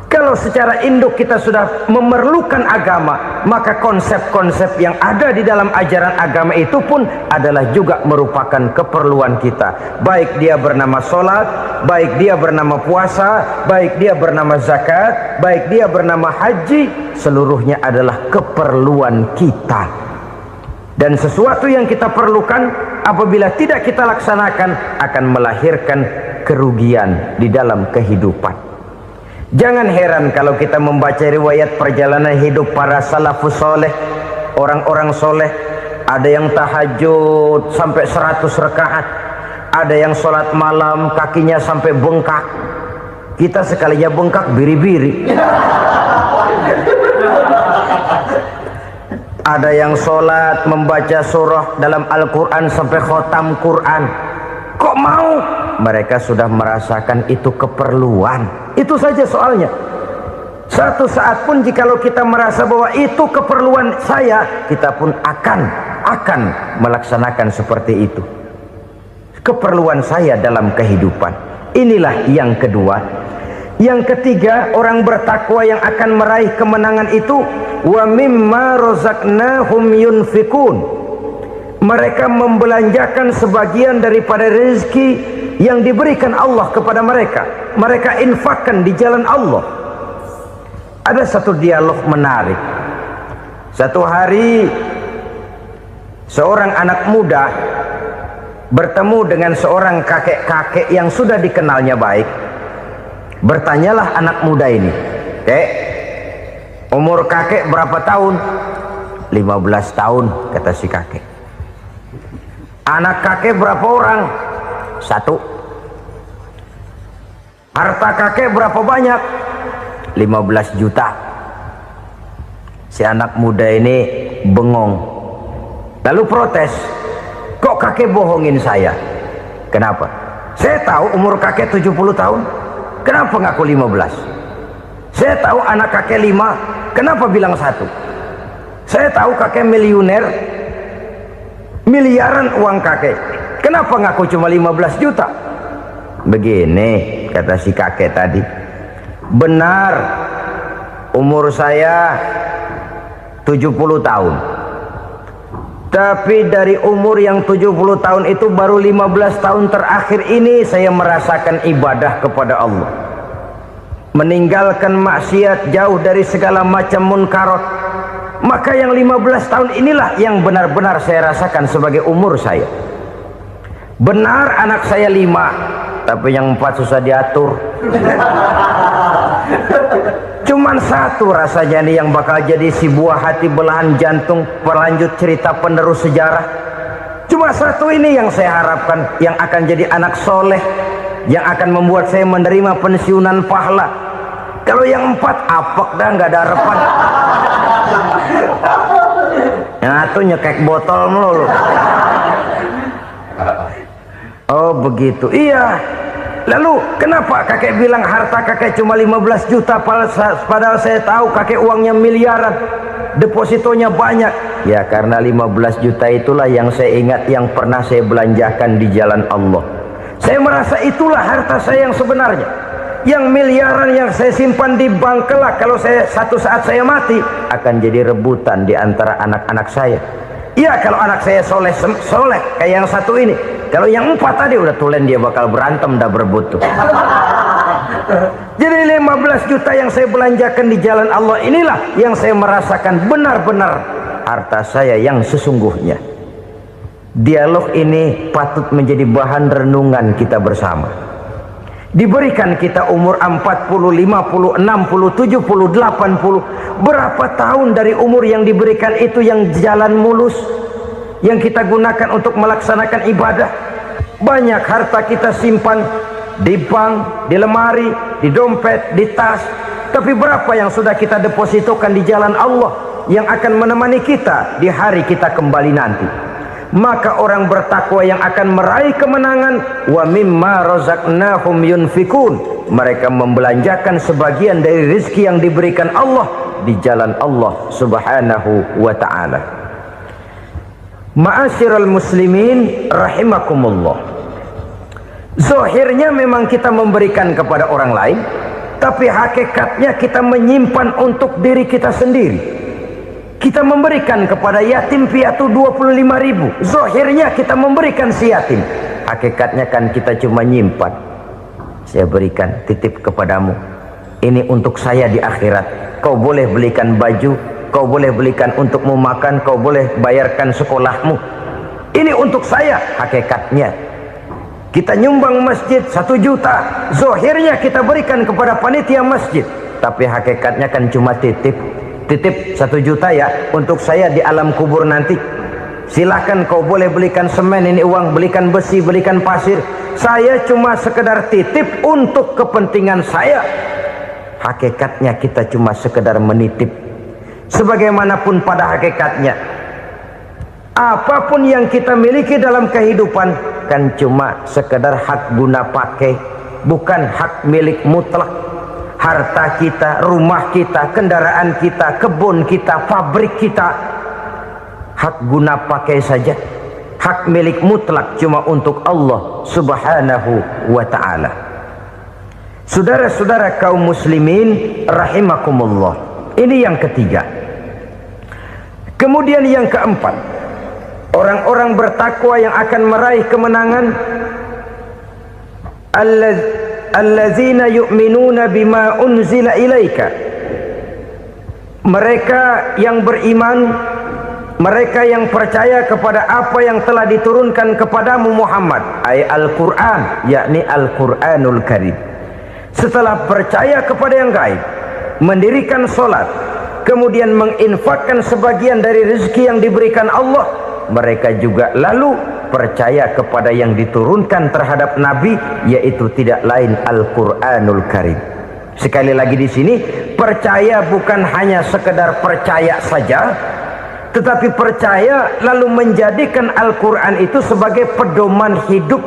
Kalau secara induk kita sudah memerlukan agama, maka konsep-konsep yang ada di dalam ajaran agama itu pun adalah juga merupakan keperluan kita. Baik dia bernama sholat, baik dia bernama puasa, baik dia bernama zakat, baik dia bernama haji, seluruhnya adalah keperluan kita. Dan sesuatu yang kita perlukan apabila tidak kita laksanakan akan melahirkan kerugian di dalam kehidupan. Jangan heran kalau kita membaca riwayat perjalanan hidup para salafus soleh, orang-orang soleh. Ada yang tahajud sampai 100 rakaat, ada yang sholat malam kakinya sampai bengkak. Kita sekalinya bengkak biri-biri. Ada yang sholat membaca surah dalam Al-Quran sampai khotam Quran. Kok mau? Mereka sudah merasakan itu keperluan. Itu saja soalnya. Satu saat pun jikalau kita merasa bahwa itu keperluan saya, kita pun akan melaksanakan seperti itu. Keperluan saya dalam kehidupan. Inilah yang kedua. Yang ketiga, orang bertakwa yang akan meraih kemenangan itu, wa mimma razaqnahum yunfikun. Mereka membelanjakan sebagian daripada rezeki yang diberikan Allah kepada mereka. Mereka infakkan di jalan Allah. Ada satu dialog menarik. Satu hari seorang anak muda bertemu dengan seorang kakek-kakek yang sudah dikenalnya baik. Bertanyalah anak muda ini, "Kek, umur kakek berapa tahun?" 15 tahun, kata si kakek. "Anak kakek berapa orang?" 1. "Harta kakek berapa banyak?" 15 juta. Si anak muda ini bengong, lalu protes, "Kok kakek bohongin saya?" "Kenapa?" "Saya tahu umur kakek 70 tahun. Kenapa ngaku 15? Saya tahu anak kakek 5. Kenapa bilang 1? Saya tahu kakek miliuner, miliaran uang kakek. Kenapa ngaku cuma 15 juta? Begini, kata si kakek tadi. Benar, umur saya 70 tahun. Tapi dari umur yang 70 tahun itu baru 15 tahun terakhir ini saya merasakan ibadah kepada Allah. Meninggalkan maksiat, jauh dari segala macam munkarat. Maka yang 15 tahun inilah yang benar-benar saya rasakan sebagai umur saya. Benar anak saya 5, tapi yang 4 susah diatur. Cuman 1 rasanya nih yang bakal jadi si buah hati belahan jantung, pelanjut cerita penerus sejarah. Cuma 1 ini yang saya harapkan, yang akan jadi anak soleh, yang akan membuat saya menerima pensiunan pahala. Kalau yang 4 apek dah, nggak ada harapan. Yang 1 nyekek botol melulu. Oh begitu, iya. Lalu kenapa kakek bilang harta kakek cuma 15 juta padahal saya tahu kakek uangnya miliaran, depositonya banyak? Ya karena 15 juta itulah yang saya ingat yang pernah saya belanjakan di jalan Allah. Saya merasa itulah harta saya yang sebenarnya. Yang miliaran yang saya simpan di bank kelak, kalau satu saat saya mati, akan jadi rebutan di antara anak-anak saya. Iya kalau anak saya soleh kayak yang 1 ini. Kalau yang 4 tadi udah tulen dia bakal berantem dah berebut tuh. Jadi 15 juta yang saya belanjakan di jalan Allah inilah yang saya merasakan benar-benar harta saya yang sesungguhnya. Dialog ini patut menjadi bahan renungan kita bersama. Diberikan kita umur 40, 50, 60, 70, 80. Berapa tahun dari umur yang diberikan itu yang jalan mulus, yang kita gunakan untuk melaksanakan ibadah? Banyak harta kita simpan di bank, di lemari, di dompet, di tas. Tapi berapa yang sudah kita depositokan di jalan Allah yang akan menemani kita di hari kita kembali nanti? Maka orang bertakwa yang akan meraih kemenangan, wa mimma razaqnahum yunfikun. Mereka membelanjakan sebagian dari rezeki yang diberikan Allah di jalan Allah subhanahu wa ta'ala. Ma'asyiral muslimin rahimakumullah, zahirnya memang kita memberikan kepada orang lain, tapi hakikatnya kita menyimpan untuk diri kita sendiri. Kita memberikan kepada yatim piatu 25.000, zahirnya kita memberikan si yatim, hakikatnya kan kita cuma nyimpan. Saya berikan, titip kepadamu, ini untuk saya di akhirat. Kau boleh belikan baju, kau boleh belikan untukmu makan, kau boleh bayarkan sekolahmu, ini untuk saya. Hakikatnya kita nyumbang masjid 1 juta, zahirnya kita berikan kepada panitia masjid, tapi hakikatnya kan cuma titip 1 juta ya, untuk saya di alam kubur nanti. Silahkan kau boleh belikan semen, ini uang, belikan besi, belikan pasir, saya cuma sekedar titip untuk kepentingan saya. Hakikatnya kita cuma sekedar menitip. Sebagaimanapun pada hakikatnya, apapun yang kita miliki dalam kehidupan kan cuma sekedar hak guna pakai, bukan hak milik mutlak. Harta kita, rumah kita, kendaraan kita, kebun kita, pabrik kita, hak guna pakai saja. Hak milik mutlak cuma untuk Allah subhanahu wa ta'ala. Saudara-saudara kaum muslimin rahimakumullah, ini yang ketiga. Kemudian yang keempat, orang-orang bertakwa yang akan meraih kemenangan, allazina yu'minuna bima unzila ilaika, mereka yang beriman, mereka yang percaya kepada apa yang telah diturunkan kepadamu Muhammad, ay Al-Quran, yakni Al-Quranul Karim. Setelah percaya kepada yang gaib, mendirikan solat, kemudian menginfakkan sebagian dari rezeki yang diberikan Allah, mereka juga lalu percaya kepada yang diturunkan terhadap Nabi, yaitu tidak lain Al-Quranul Karim. Sekali lagi di sini, percaya bukan hanya sekedar percaya saja, tetapi percaya lalu menjadikan Al-Quran itu sebagai pedoman hidup.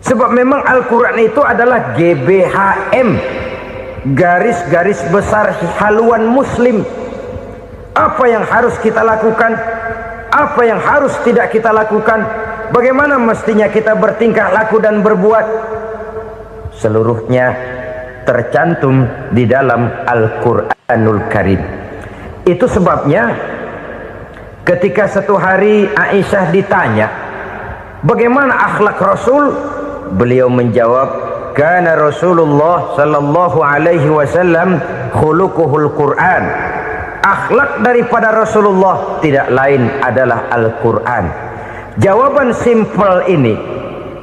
Sebab memang Al-Quran itu adalah GBHM, garis-garis besar haluan muslim. Apa yang harus kita lakukan, apa yang harus tidak kita lakukan, bagaimana mestinya kita bertingkah laku dan berbuat, seluruhnya tercantum di dalam Al-Quranul Karim. Itu sebabnya ketika satu hari Aisyah ditanya bagaimana akhlak Rasul, beliau menjawab, kana Rasulullah sallallahu alaihi wasallam khuluquhul Quran. Akhlak daripada Rasulullah tidak lain adalah Al-Quran. Jawaban simpel ini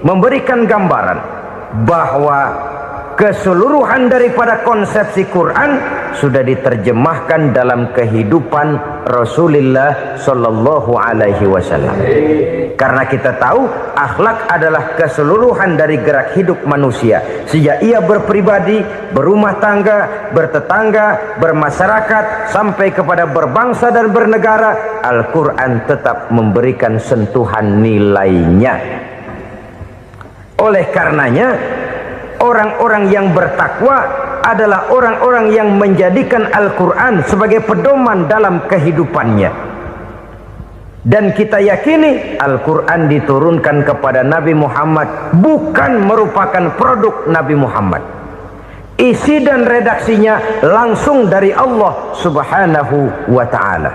memberikan gambaran bahwa keseluruhan daripada konsepsi Quran sudah diterjemahkan dalam kehidupan Rasulullah sallallahu alaihi wasallam. Karena kita tahu akhlak adalah keseluruhan dari gerak hidup manusia, sejak ia berpribadi, berumah tangga, bertetangga, bermasyarakat, sampai kepada berbangsa dan bernegara. Al-Quran tetap memberikan sentuhan nilainya. Oleh karenanya, orang-orang yang bertakwa adalah orang-orang yang menjadikan Al-Quran sebagai pedoman dalam kehidupannya. Dan kita yakini Al-Quran diturunkan kepada Nabi Muhammad, bukan merupakan produk Nabi Muhammad. Isi dan redaksinya langsung dari Allah subhanahu wa ta'ala.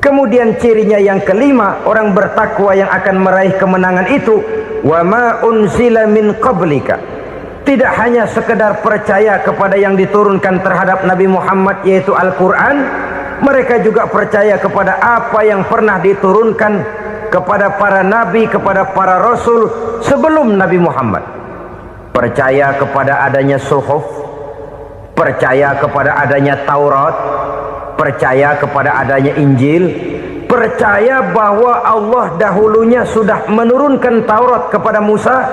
Kemudian cirinya yang kelima, orang bertakwa yang akan meraih kemenangan itu, wa ma unzila min qablika. Tidak hanya sekedar percaya kepada yang diturunkan terhadap Nabi Muhammad, yaitu Al-Quran, mereka juga percaya kepada apa yang pernah diturunkan kepada para nabi, kepada para rasul sebelum Nabi Muhammad. Percaya kepada adanya suhuf, percaya kepada adanya Taurat, percaya kepada adanya Injil, percaya bahwa Allah dahulunya sudah menurunkan Taurat kepada Musa,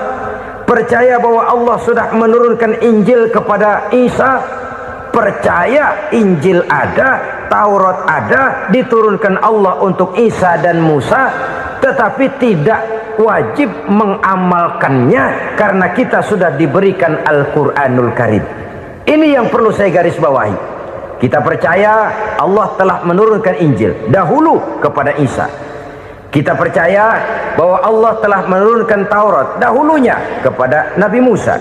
percaya bahwa Allah sudah menurunkan Injil kepada Isa, percaya Injil ada, Taurat ada, diturunkan Allah untuk Isa dan Musa, tetapi tidak wajib mengamalkannya karena kita sudah diberikan Al-Quranul Karim. Ini yang perlu saya garis bawahi. Kita percaya Allah telah menurunkan Injil dahulu kepada Isa. Kita percaya bahwa Allah telah menurunkan Taurat dahulunya kepada Nabi Musa.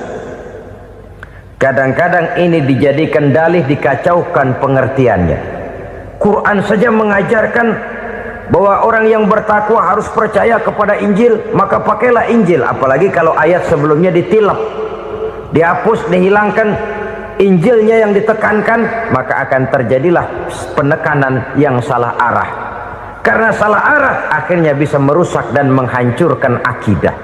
Kadang-kadang ini dijadikan dalih, dikacaukan pengertiannya. Quran saja mengajarkan bahwa orang yang bertakwa harus percaya kepada Injil, maka pakailah Injil. Apalagi kalau ayat sebelumnya ditilap, dihapus, dihilangkan, Injilnya yang ditekankan, maka akan terjadilah penekanan yang salah arah. Karena salah arah akhirnya bisa merusak dan menghancurkan akidah.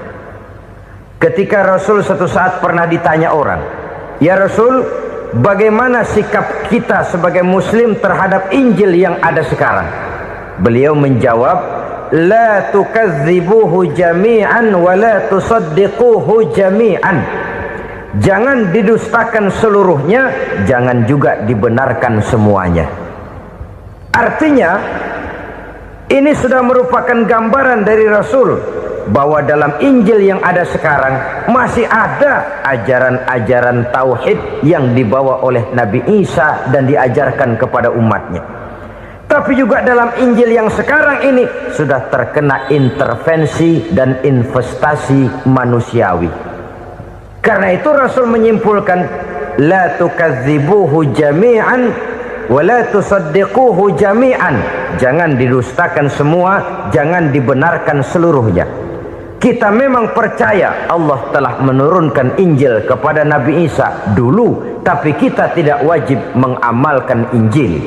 Ketika Rasul suatu saat pernah ditanya orang, "Ya Rasul, bagaimana sikap kita sebagai muslim terhadap Injil yang ada sekarang?" Beliau menjawab, "La tukadzibuhu jami'an wa la tusaddiquhu jami'an." Jangan didustakan seluruhnya, jangan juga dibenarkan semuanya. Artinya, ini sudah merupakan gambaran dari Rasul bahwa dalam Injil yang ada sekarang masih ada ajaran-ajaran tauhid yang dibawa oleh Nabi Isa dan diajarkan kepada umatnya. Tapi juga dalam Injil yang sekarang ini sudah terkena intervensi dan investasi manusiawi. Karena itu Rasul menyimpulkan, la tukadzibuhu jami'an wa la tusaddiquhu jami'an. Jangan didustakan semua, jangan dibenarkan seluruhnya. Kita memang percaya Allah telah menurunkan Injil kepada Nabi Isa dulu, tapi kita tidak wajib mengamalkan Injil.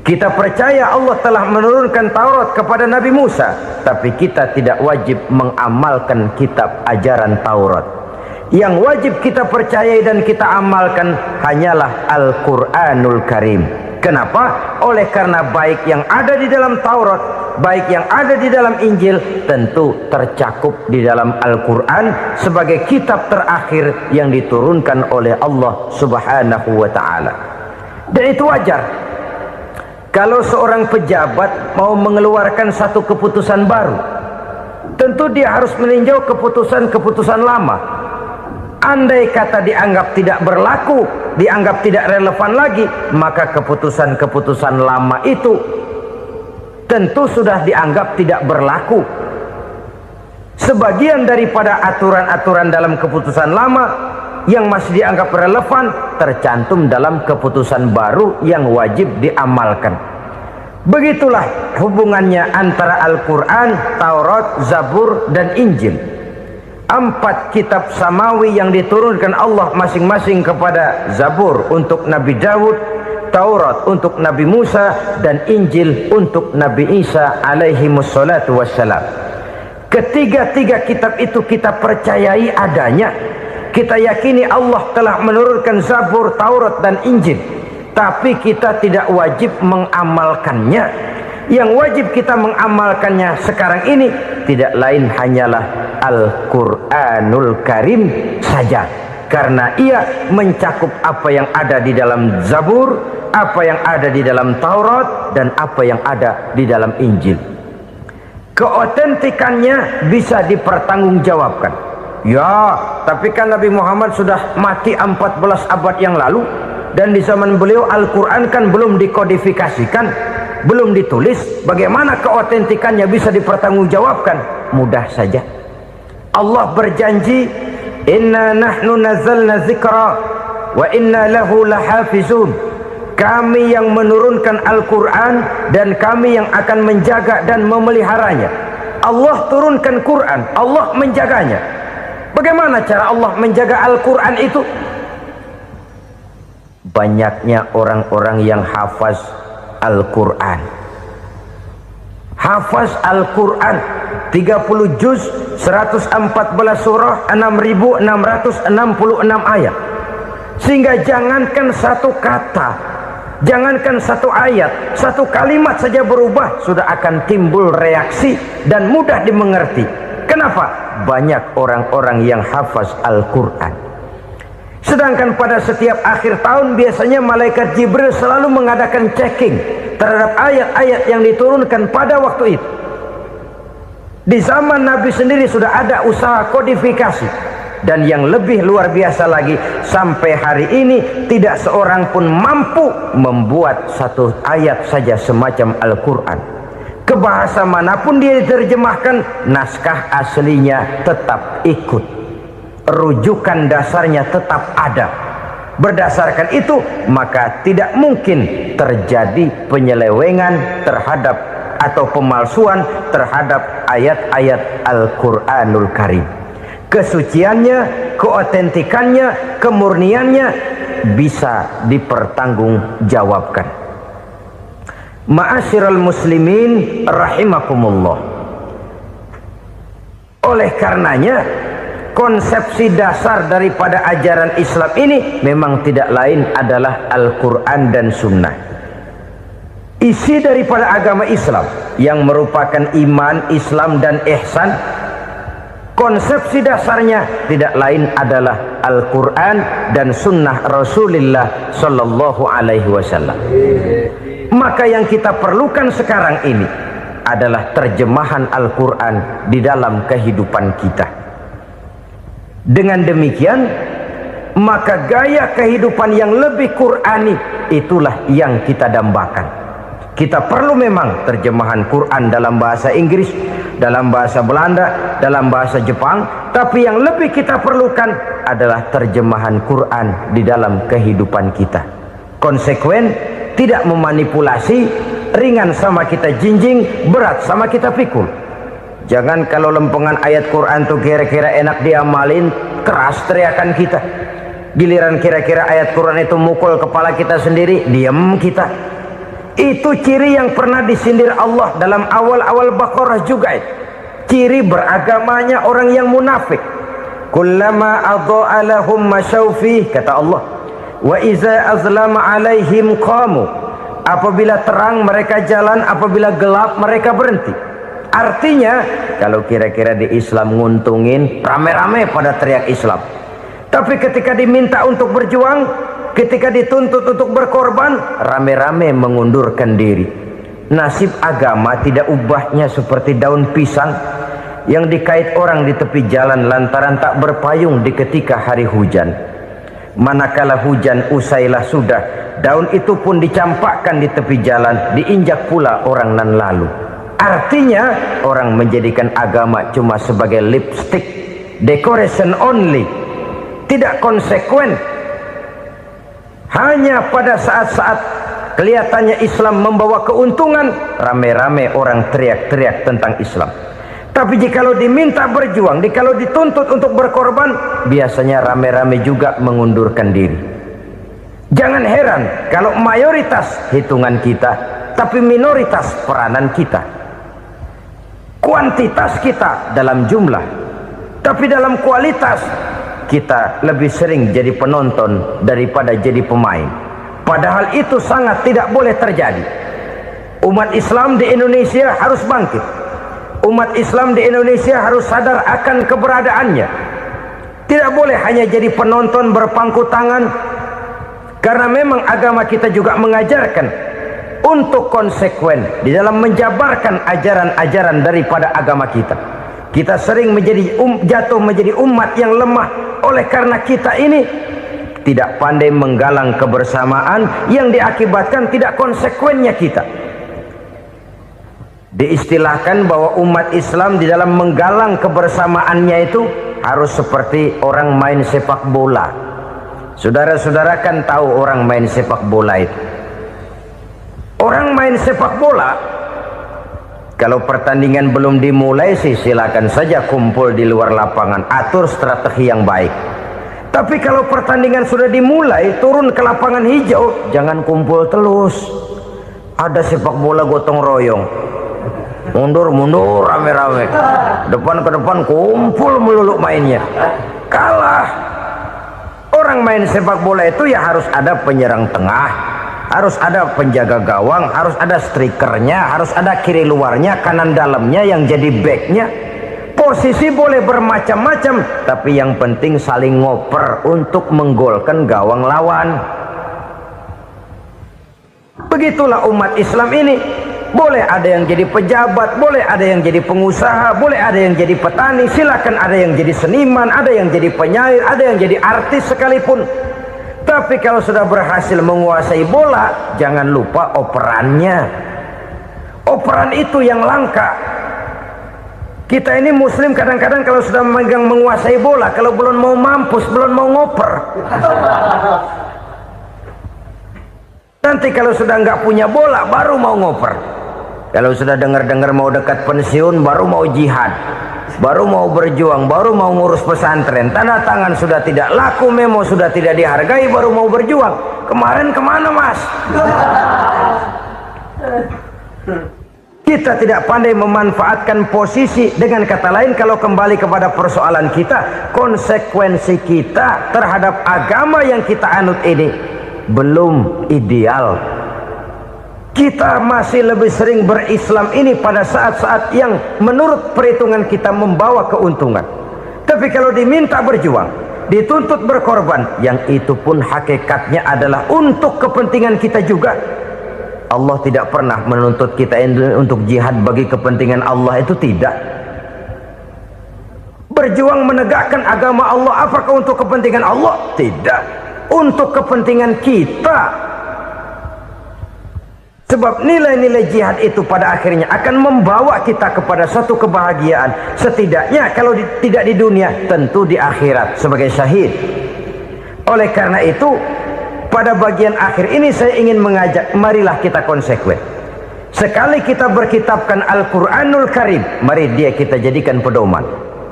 Kita percaya Allah telah menurunkan Taurat kepada Nabi Musa, tapi kita tidak wajib mengamalkan kitab ajaran Taurat. Yang wajib kita percayai dan kita amalkan hanyalah Al-Quranul Karim. Kenapa? Oleh karena baik yang ada di dalam Taurat, baik yang ada di dalam Injil, tentu tercakup di dalam Al-Quran sebagai kitab terakhir yang diturunkan oleh Allah Subhanahu wa Ta'ala. Dan itu wajar. Kalau seorang pejabat mau mengeluarkan satu keputusan baru, tentu dia harus meninjau keputusan-keputusan lama. Andai kata dianggap tidak berlaku, dianggap tidak relevan lagi, maka keputusan-keputusan lama itu tentu sudah dianggap tidak berlaku. Sebagian daripada aturan-aturan dalam keputusan lama yang masih dianggap relevan tercantum dalam keputusan baru yang wajib diamalkan. Begitulah hubungannya antara Al-Quran, Taurat, Zabur, dan Injil. 4 kitab samawi yang diturunkan Allah masing-masing kepada Zabur untuk Nabi Daud, Taurat untuk Nabi Musa, dan Injil untuk Nabi Isa alaihi wassalatu wassalam. Ketiga-tiga kitab itu kita percayai adanya. Kita yakini Allah telah menurunkan Zabur, Taurat, dan Injil. Tapi kita tidak wajib mengamalkannya. Yang wajib kita mengamalkannya sekarang ini tidak lain hanyalah Al-Quranul Karim saja. Karena ia mencakup apa yang ada di dalam Zabur, apa yang ada di dalam Taurat, dan apa yang ada di dalam Injil. Keotentikannya bisa dipertanggungjawabkan. Ya, tapi kan Nabi Muhammad sudah mati 14 abad yang lalu, dan di zaman beliau Al-Quran kan belum dikodifikasikan, belum ditulis. Bagaimana keotentikannya bisa dipertanggungjawabkan? Mudah saja. Allah berjanji, inna nahnu nazzalna dzikra wa inna lahu lahafizun. Kami yang menurunkan Al-Quran dan kami yang akan menjaga dan memeliharanya. Allah turunkan Quran, Allah menjaganya. Bagaimana cara Allah menjaga Al-Quran itu? Banyaknya orang-orang yang hafaz Al-Quran. Hafaz Al-Quran 30 juz, 114 surah, 6666 ayat. Sehingga jangankan satu kata, jangankan satu ayat, satu kalimat saja berubah sudah akan timbul reaksi dan mudah dimengerti. Kenapa? Banyak orang-orang yang hafaz Al-Quran. Sedangkan pada setiap akhir tahun biasanya malaikat Jibril selalu mengadakan checking terhadap ayat-ayat yang diturunkan pada waktu itu. Di zaman Nabi sendiri sudah ada usaha kodifikasi. Dan yang lebih luar biasa lagi, sampai hari ini tidak seorang pun mampu membuat satu ayat saja semacam Al-Quran. Ke bahasa manapun dia diterjemahkan, naskah aslinya tetap ikut, rujukan dasarnya tetap ada. Berdasarkan itu, maka tidak mungkin terjadi penyelewengan terhadap atau pemalsuan terhadap ayat-ayat Al-Quranul Karim. Kesuciannya, keotentikannya, kemurniannya bisa dipertanggungjawabkan. Ma'asyiral muslimin rahimakumullah. Oleh karenanya, konsepsi dasar daripada ajaran Islam ini memang tidak lain adalah Al-Quran dan Sunnah. Isi daripada agama Islam yang merupakan iman, Islam dan ihsan, konsepsi dasarnya tidak lain adalah Al-Quran dan Sunnah Rasulullah Sallallahu Alaihi Wasallam. Maka yang kita perlukan sekarang ini adalah terjemahan Al-Quran di dalam kehidupan kita. Dengan demikian, maka gaya kehidupan yang lebih Qurani itulah yang kita dambakan. Kita perlu memang terjemahan Quran dalam bahasa Inggris, dalam bahasa Belanda, dalam bahasa Jepang, tapi yang lebih kita perlukan adalah terjemahan Quran di dalam kehidupan kita. Konsekuen, tidak memanipulasi, ringan sama kita jinjing, berat sama kita pikul. Jangan kalau lempengan ayat Quran tuh kira-kira enak diamalin, keras teriakan kita. Giliran kira-kira ayat Quran itu mukul kepala kita sendiri, diam kita. Itu ciri yang pernah disindir Allah dalam awal-awal Baqarah juga. Ciri beragamanya orang yang munafik. Kullama adha'a lahum masyawfih, kata Allah. Wa iza azlama alaihim qamu. Apabila terang mereka jalan, apabila gelap mereka berhenti. Artinya, kalau kira-kira di Islam nguntungin, rame-rame pada teriak Islam. Tapi ketika diminta untuk berjuang, ketika dituntut untuk berkorban, rame-rame mengundurkan diri. Nasib agama tidak ubahnya seperti daun pisang yang dikait orang di tepi jalan lantaran tak berpayung di ketika hari hujan. Manakala hujan usailah sudah, daun itu pun dicampakkan di tepi jalan, diinjak pula orang nan lalu. Artinya, orang menjadikan agama cuma sebagai lipstick, decoration only, tidak konsekuen. Hanya pada saat-saat kelihatannya Islam membawa keuntungan, rame-rame orang teriak-teriak tentang Islam. Tapi jikalau diminta berjuang, jikalau dituntut untuk berkorban, biasanya rame-rame juga mengundurkan diri. Jangan heran kalau mayoritas hitungan kita, tapi minoritas peranan kita. Kuantitas kita dalam jumlah, tapi dalam kualitas kita lebih sering jadi penonton daripada jadi pemain. Padahal itu sangat tidak boleh terjadi. Umat Islam di Indonesia harus bangkit. Umat Islam di Indonesia harus sadar akan keberadaannya. Tidak boleh hanya jadi penonton berpangku tangan. Karena memang agama kita juga mengajarkan untuk konsekuen di dalam menjabarkan ajaran-ajaran daripada agama kita. Kita sering jatuh menjadi umat yang lemah oleh karena kita ini tidak pandai menggalang kebersamaan yang diakibatkan tidak konsekuennya kita. Diistilahkan bahwa umat Islam di dalam menggalang kebersamaannya itu harus seperti orang main sepak bola. Saudara-saudara kan tahu orang main sepak bola itu. Orang main sepak bola, kalau pertandingan belum dimulai sih silakan saja kumpul di luar lapangan, atur strategi yang baik. Tapi kalau pertandingan sudah dimulai, turun ke lapangan hijau, jangan kumpul terus. Ada sepak bola gotong royong, mundur-mundur rame-rame, depan ke depan kumpul melulu mainnya. Kalah. Orang main sepak bola itu ya harus ada penyerang tengah, harus ada penjaga gawang, harus ada strikernya, harus ada kiri luarnya, kanan dalamnya yang jadi backnya. Posisi boleh bermacam-macam, tapi yang penting saling ngoper untuk menggolkan gawang lawan. Begitulah umat Islam ini. boleh ada yang jadi pejabat, boleh ada yang jadi pengusaha, boleh ada yang jadi petani, silakan ada yang jadi seniman, ada yang jadi penyair, ada yang jadi artis sekalipun. Tapi kalau sudah berhasil menguasai bola, jangan lupa operannya. Operan itu yang langka. Kita ini muslim kadang-kadang kalau sudah memegang menguasai bola, kalau belum mau mampus, belum mau ngoper. Nanti kalau sudah nggak punya bola, baru mau ngoper. Kalau sudah dengar-dengar mau dekat pensiun, baru mau jihad, baru mau berjuang, baru mau ngurus pesantren. Tanda tangan sudah tidak laku, memo sudah tidak dihargai, baru mau berjuang. Kemarin kemana mas? Kita tidak pandai memanfaatkan posisi. Dengan kata lain, kalau kembali kepada persoalan kita, konsekuensi kita terhadap agama yang kita anut ini belum ideal. Kita masih lebih sering berislam ini pada saat-saat yang menurut perhitungan kita membawa keuntungan. Tapi kalau diminta berjuang, dituntut berkorban, yang itu pun hakikatnya adalah untuk kepentingan kita juga. Allah tidak pernah menuntut kita untuk jihad bagi kepentingan Allah, itu tidak. Berjuang menegakkan agama Allah, apakah untuk kepentingan Allah? Tidak. Untuk kepentingan kita. Sebab nilai-nilai jihad itu pada akhirnya akan membawa kita kepada suatu kebahagiaan. Setidaknya kalau tidak di dunia, tentu di akhirat sebagai syahid. Oleh karena itu, pada bagian akhir ini saya ingin mengajak, marilah kita konsekuen. Sekali kita berkitabkan Al-Quranul Karim, mari dia kita jadikan pedoman.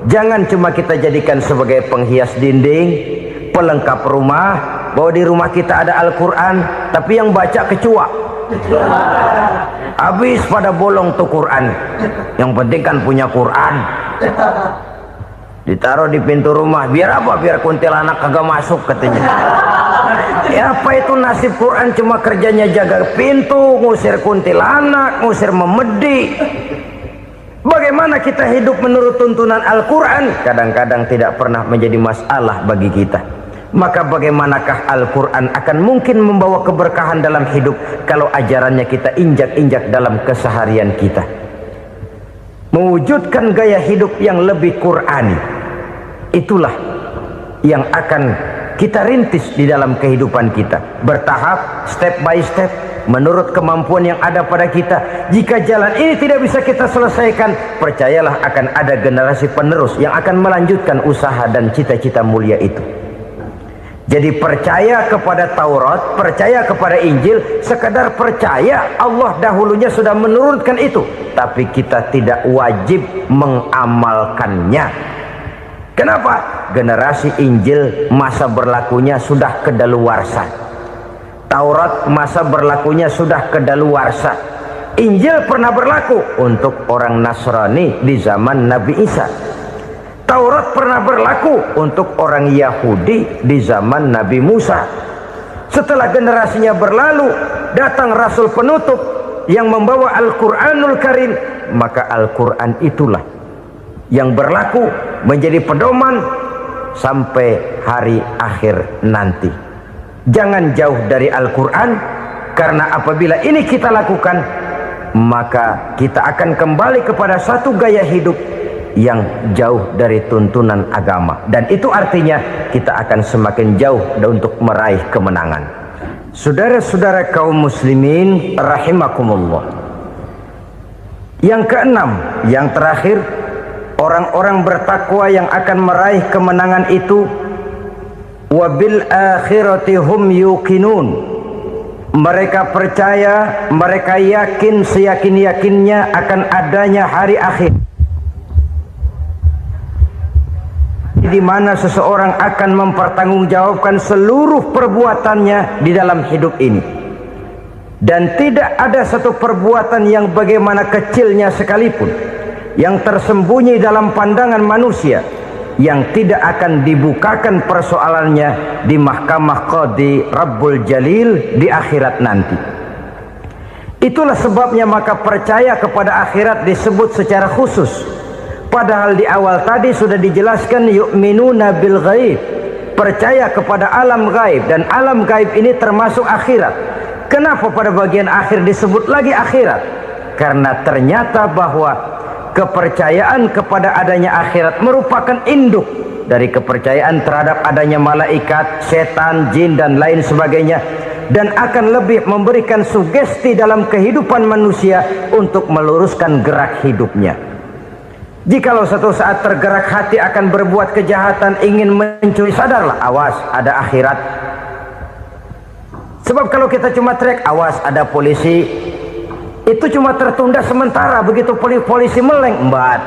Jangan cuma kita jadikan sebagai penghias dinding, pelengkap rumah, bahwa di rumah kita ada Al-Quran, tapi yang baca kecoa. Habis pada bolong tuh Quran. Yang penting kan punya Quran. Ditaruh di pintu rumah, biar apa? Biar kuntilanak kagak masuk katanya. Ya apa itu nasib Quran, cuma kerjanya jaga pintu, ngusir kuntilanak, ngusir memedi. Bagaimana kita hidup menurut tuntunan Al-Quran? Kadang-kadang tidak pernah menjadi masalah bagi kita. Maka bagaimanakah Al-Quran akan mungkin membawa keberkahan dalam hidup kalau ajarannya kita injak-injak dalam keseharian kita? Mewujudkan gaya hidup yang lebih Qurani, itulah yang akan kita rintis di dalam kehidupan kita, bertahap, step by step, menurut kemampuan yang ada pada kita. Jika jalan ini tidak bisa kita selesaikan, percayalah akan ada generasi penerus yang akan melanjutkan usaha dan cita-cita mulia itu. Jadi percaya kepada Taurat, percaya kepada Injil, sekadar percaya Allah dahulunya sudah menurunkan itu, tapi kita tidak wajib mengamalkannya. Kenapa? Generasi Injil masa berlakunya sudah kedaluarsa. Taurat masa berlakunya sudah kedaluarsa. Injil pernah berlaku untuk orang Nasrani di zaman Nabi Isa. Taurat pernah berlaku untuk orang Yahudi di zaman Nabi Musa. Setelah generasinya berlalu, datang Rasul penutup yang membawa Al-Quranul Karim, maka Al-Quran itulah yang berlaku menjadi pedoman sampai hari akhir nanti. Jangan jauh dari Al-Quran, karena apabila ini kita lakukan, maka kita akan kembali kepada satu gaya hidup yang jauh dari tuntunan agama, dan itu artinya kita akan semakin jauh untuk meraih kemenangan. Saudara-saudara kaum muslimin rahimakumullah, yang keenam, yang terakhir, orang-orang bertakwa yang akan meraih kemenangan itu wabil akhirati hum yuqinun. Mereka percaya, mereka yakin seyakin-yakinnya akan adanya hari akhir, di mana seseorang akan mempertanggungjawabkan seluruh perbuatannya di dalam hidup ini, dan tidak ada satu perbuatan yang bagaimana kecilnya sekalipun yang tersembunyi dalam pandangan manusia yang tidak akan dibukakan persoalannya di mahkamah Qadi Rabbul Jalil di akhirat nanti. Itulah sebabnya maka percaya kepada akhirat disebut secara khusus. Padahal di awal tadi sudah dijelaskan yu'minuna bil ghaib, percaya kepada alam gaib, dan alam gaib ini termasuk akhirat. Kenapa pada bagian akhir disebut lagi akhirat? karena ternyata bahwa kepercayaan kepada adanya akhirat merupakan induk dari kepercayaan terhadap adanya malaikat, setan, jin dan lain sebagainya, dan akan lebih memberikan sugesti dalam kehidupan manusia untuk meluruskan gerak hidupnya. Jikalau satu saat tergerak hati akan berbuat kejahatan, ingin mencuri, sadarlah, awas ada akhirat. Sebab kalau kita cuma teriak awas ada polisi, itu cuma tertunda sementara, begitu polisi meleng embat.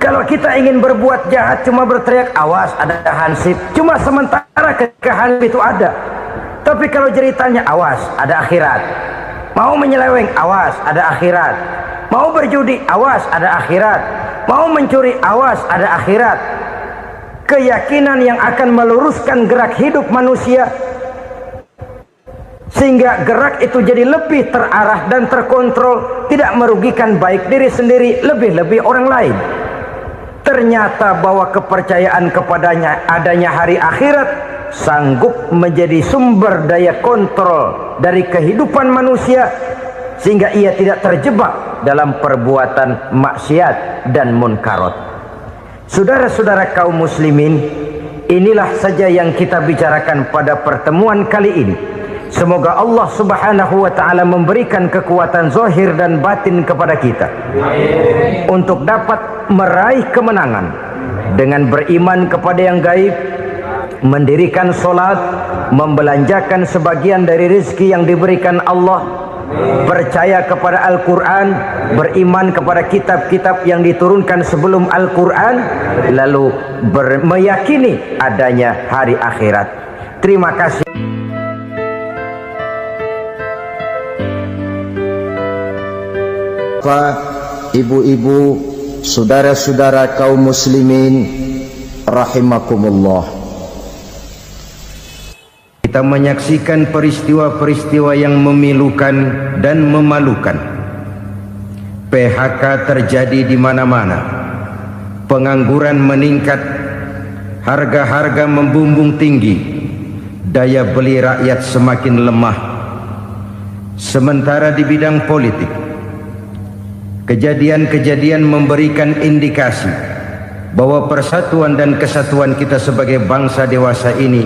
Kalau kita ingin berbuat jahat cuma berteriak awas ada hansip, cuma sementara ketika hansip itu ada. Tapi kalau ceritanya awas ada akhirat, mau menyeleweng awas ada akhirat, mau berjudi awas ada akhirat, mau mencuri awas ada akhirat. Keyakinan yang akan meluruskan gerak hidup manusia sehingga gerak itu jadi lebih terarah dan terkontrol, tidak merugikan baik diri sendiri, lebih-lebih orang lain. Ternyata bahwa kepercayaan kepadanya adanya hari akhirat sanggup menjadi sumber daya kontrol dari kehidupan manusia, sehingga ia tidak terjebak dalam perbuatan maksiat dan munkarat. Saudara-saudara kaum muslimin, inilah saja yang kita bicarakan pada pertemuan kali ini. Semoga Allah subhanahu wa ta'ala memberikan kekuatan zahir dan batin kepada kita untuk dapat meraih kemenangan dengan beriman kepada yang gaib, mendirikan solat, membelanjakan sebagian dari rezeki yang diberikan Allah, percaya kepada Al-Quran, beriman kepada kitab-kitab yang diturunkan sebelum Al-Quran, lalu meyakini adanya hari akhirat. Terima kasih. Ibu-ibu, saudara-saudara kaum muslimin rahimakumullah, kita menyaksikan peristiwa-peristiwa yang memilukan dan memalukan. PHK terjadi di mana-mana, pengangguran meningkat, harga-harga membumbung tinggi, daya beli rakyat semakin lemah. Sementara di bidang politik, kejadian-kejadian memberikan indikasi bahwa persatuan dan kesatuan kita sebagai bangsa dewasa ini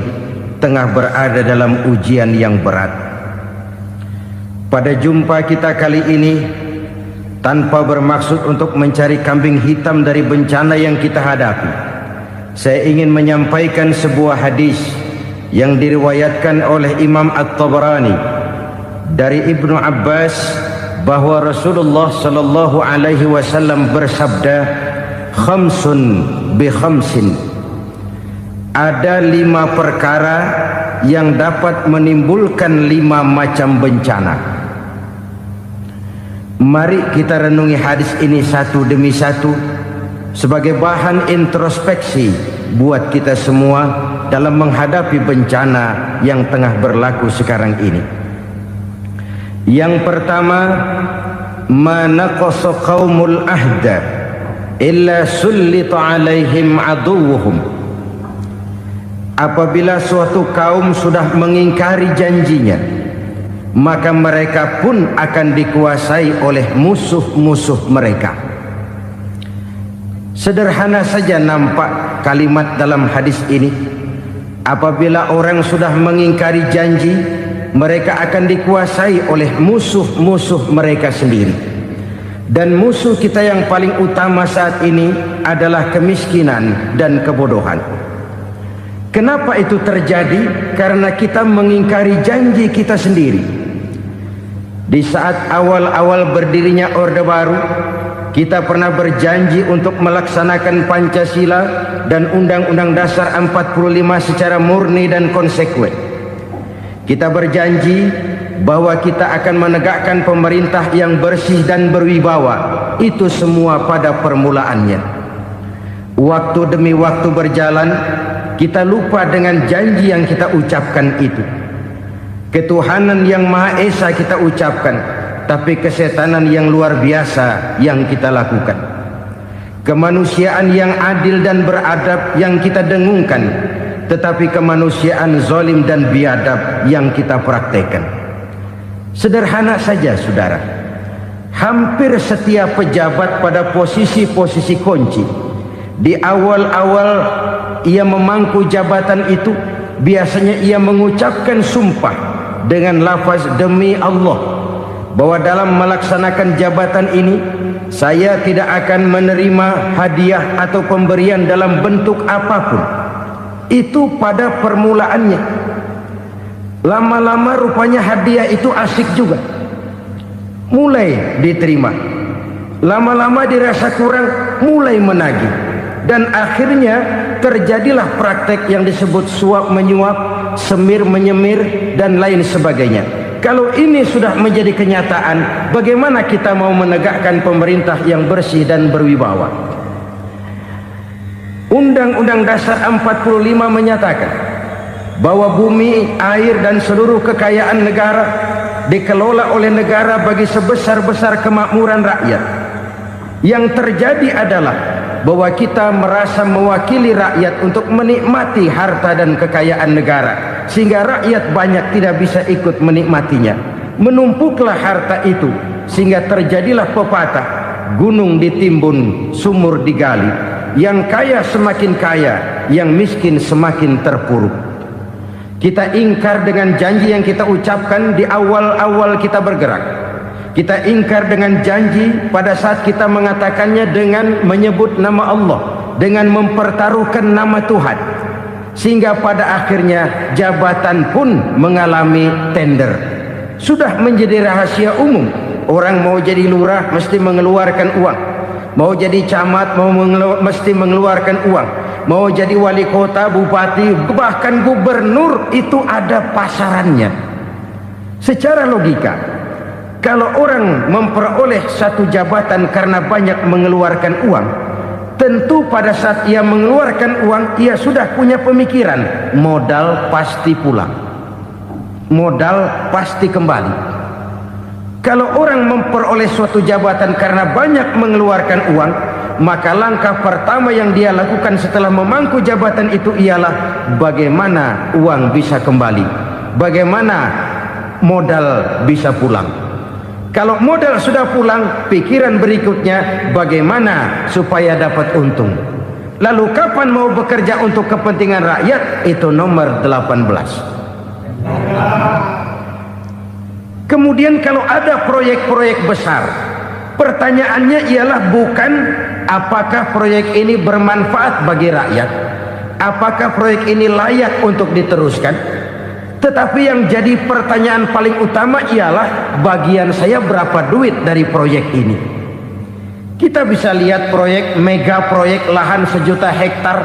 tengah berada dalam ujian yang berat. Pada jumpa kita kali ini, tanpa bermaksud untuk mencari kambing hitam dari bencana yang kita hadapi, saya ingin menyampaikan sebuah hadis yang diriwayatkan oleh Imam At-Tabarani dari Ibnu Abbas, bahwa Rasulullah sallallahu alaihi wasallam bersabda, khamsun bi khamsin, ada 5 perkara yang dapat menimbulkan 5 macam bencana. Mari kita renungi hadis ini satu demi satu sebagai bahan introspeksi buat kita semua dalam menghadapi bencana yang tengah berlaku sekarang ini. Yang pertama, ma naqasa qaumul ahda illa sullita alaihim aduwwuhum. Apabila suatu kaum sudah mengingkari janjinya, maka mereka pun akan dikuasai oleh musuh-musuh mereka. Sederhana saja nampak kalimat dalam hadis ini. Apabila orang sudah mengingkari janji, mereka akan dikuasai oleh musuh-musuh mereka sendiri. Dan musuh kita yang paling utama saat ini adalah kemiskinan dan kebodohan. Kenapa itu terjadi? Karena kita mengingkari janji kita sendiri. Di saat awal-awal berdirinya Orde Baru, kita pernah berjanji untuk melaksanakan Pancasila dan Undang-Undang Dasar 45 secara murni dan konsekuen. Kita berjanji bahwa kita akan menegakkan pemerintah yang bersih dan berwibawa. Itu semua pada permulaannya. Waktu demi waktu berjalan, kita lupa dengan janji yang kita ucapkan itu. Ketuhanan yang Maha Esa kita ucapkan, tapi kesetanan yang luar biasa yang kita lakukan. Kemanusiaan yang adil dan beradab yang kita dengungkan, tetapi kemanusiaan zalim dan biadab yang kita praktekkan. Sederhana saja saudara, hampir setiap pejabat pada posisi-posisi kunci, di awal-awal ia memangku jabatan itu, biasanya ia mengucapkan sumpah dengan lafaz demi Allah, bahwa dalam melaksanakan jabatan ini saya tidak akan menerima hadiah atau pemberian dalam bentuk apapun. Itu pada permulaannya. Lama-lama rupanya hadiah itu asik juga, mulai diterima. Lama-lama dirasa kurang, mulai menagih, dan akhirnya terjadilah praktek yang disebut suap menyuap, semir menyemir, dan lain sebagainya. Kalau ini sudah menjadi kenyataan, bagaimana kita mau menegakkan pemerintah yang bersih dan berwibawa? Undang-Undang Dasar 45 menyatakan bahwa bumi, air, dan seluruh kekayaan negara dikelola oleh negara bagi sebesar-besar kemakmuran rakyat. Yang terjadi adalah bahwa kita merasa mewakili rakyat untuk menikmati harta dan kekayaan negara, sehingga rakyat banyak tidak bisa ikut menikmatinya. Menumpuklah harta itu sehingga terjadilah pepatah, gunung ditimbun, sumur digali. Yang kaya semakin kaya, yang miskin semakin terpuruk. Kita ingkar dengan janji yang kita ucapkan di awal-awal kita bergerak. Kita ingkar dengan janji pada saat kita mengatakannya dengan menyebut nama Allah, dengan mempertaruhkan nama Tuhan. Sehingga pada akhirnya jabatan pun mengalami tender. Sudah menjadi rahasia umum. Orang mau jadi lurah mesti mengeluarkan uang. Mau jadi camat mesti mengeluarkan uang. Mau jadi wali kota, bupati, bahkan gubernur, itu ada pasarannya. Secara logika, kalau orang memperoleh satu jabatan karena banyak mengeluarkan uang, tentu pada saat ia mengeluarkan uang, ia sudah punya pemikiran, modal pasti pulang, modal pasti kembali. Kalau orang memperoleh suatu jabatan karena banyak mengeluarkan uang, maka langkah pertama yang dia lakukan setelah memangku jabatan itu ialah bagaimana uang bisa kembali, bagaimana modal bisa pulang. Kalau modal sudah pulang, pikiran berikutnya bagaimana supaya dapat untung. Lalu kapan mau bekerja untuk kepentingan rakyat? Itu nomor 18. Kemudian kalau ada proyek-proyek besar, pertanyaannya ialah bukan apakah proyek ini bermanfaat bagi rakyat, apakah proyek ini layak untuk diteruskan, tetapi yang jadi pertanyaan paling utama ialah bagian saya berapa duit dari proyek ini. Kita bisa lihat proyek, mega proyek lahan 1 juta hektar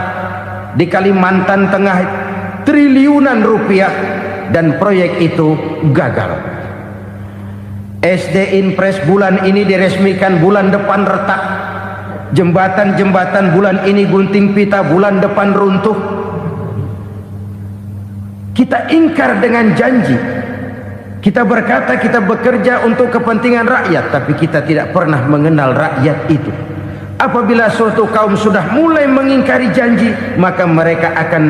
di Kalimantan Tengah, triliunan rupiah, dan proyek itu gagal. SD Impres bulan ini diresmikan, bulan depan retak. Jembatan-jembatan bulan ini gunting pita, bulan depan runtuh. Kita ingkar dengan janji. Kita berkata kita bekerja untuk kepentingan rakyat, tapi kita tidak pernah mengenal rakyat itu. Apabila suatu kaum sudah mulai mengingkari janji, maka mereka akan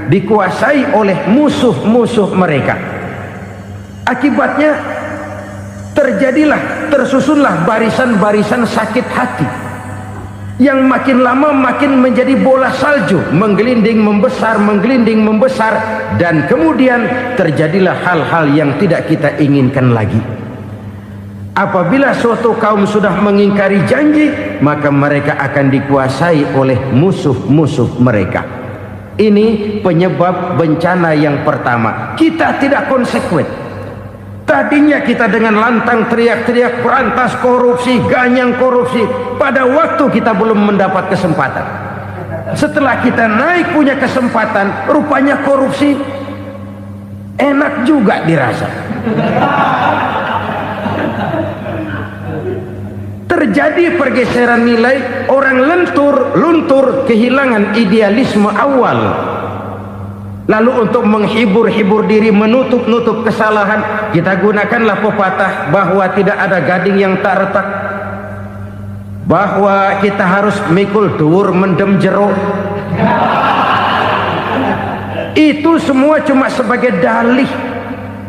dikuasai oleh musuh-musuh mereka. Akibatnya tersusunlah barisan-barisan sakit hati yang makin lama makin menjadi bola salju, menggelinding membesar, dan kemudian terjadilah hal-hal yang tidak kita inginkan lagi. Apabila suatu kaum sudah mengingkari janji, maka mereka akan dikuasai oleh musuh-musuh mereka. Ini penyebab bencana yang pertama. Kita tidak konsekuen. Tadinya kita dengan lantang teriak-teriak berantas korupsi, ganyang korupsi. Pada waktu kita belum mendapat kesempatan. Setelah kita naik punya kesempatan, rupanya korupsi enak juga dirasa. Terjadi pergeseran nilai, orang luntur, kehilangan idealisme awal. Lalu untuk menghibur-hibur diri, menutup-nutup kesalahan, kita gunakanlah pepatah bahwa tidak ada gading yang tak retak, bahwa kita harus mikul dhuwur mendem jero. Itu semua cuma sebagai dalih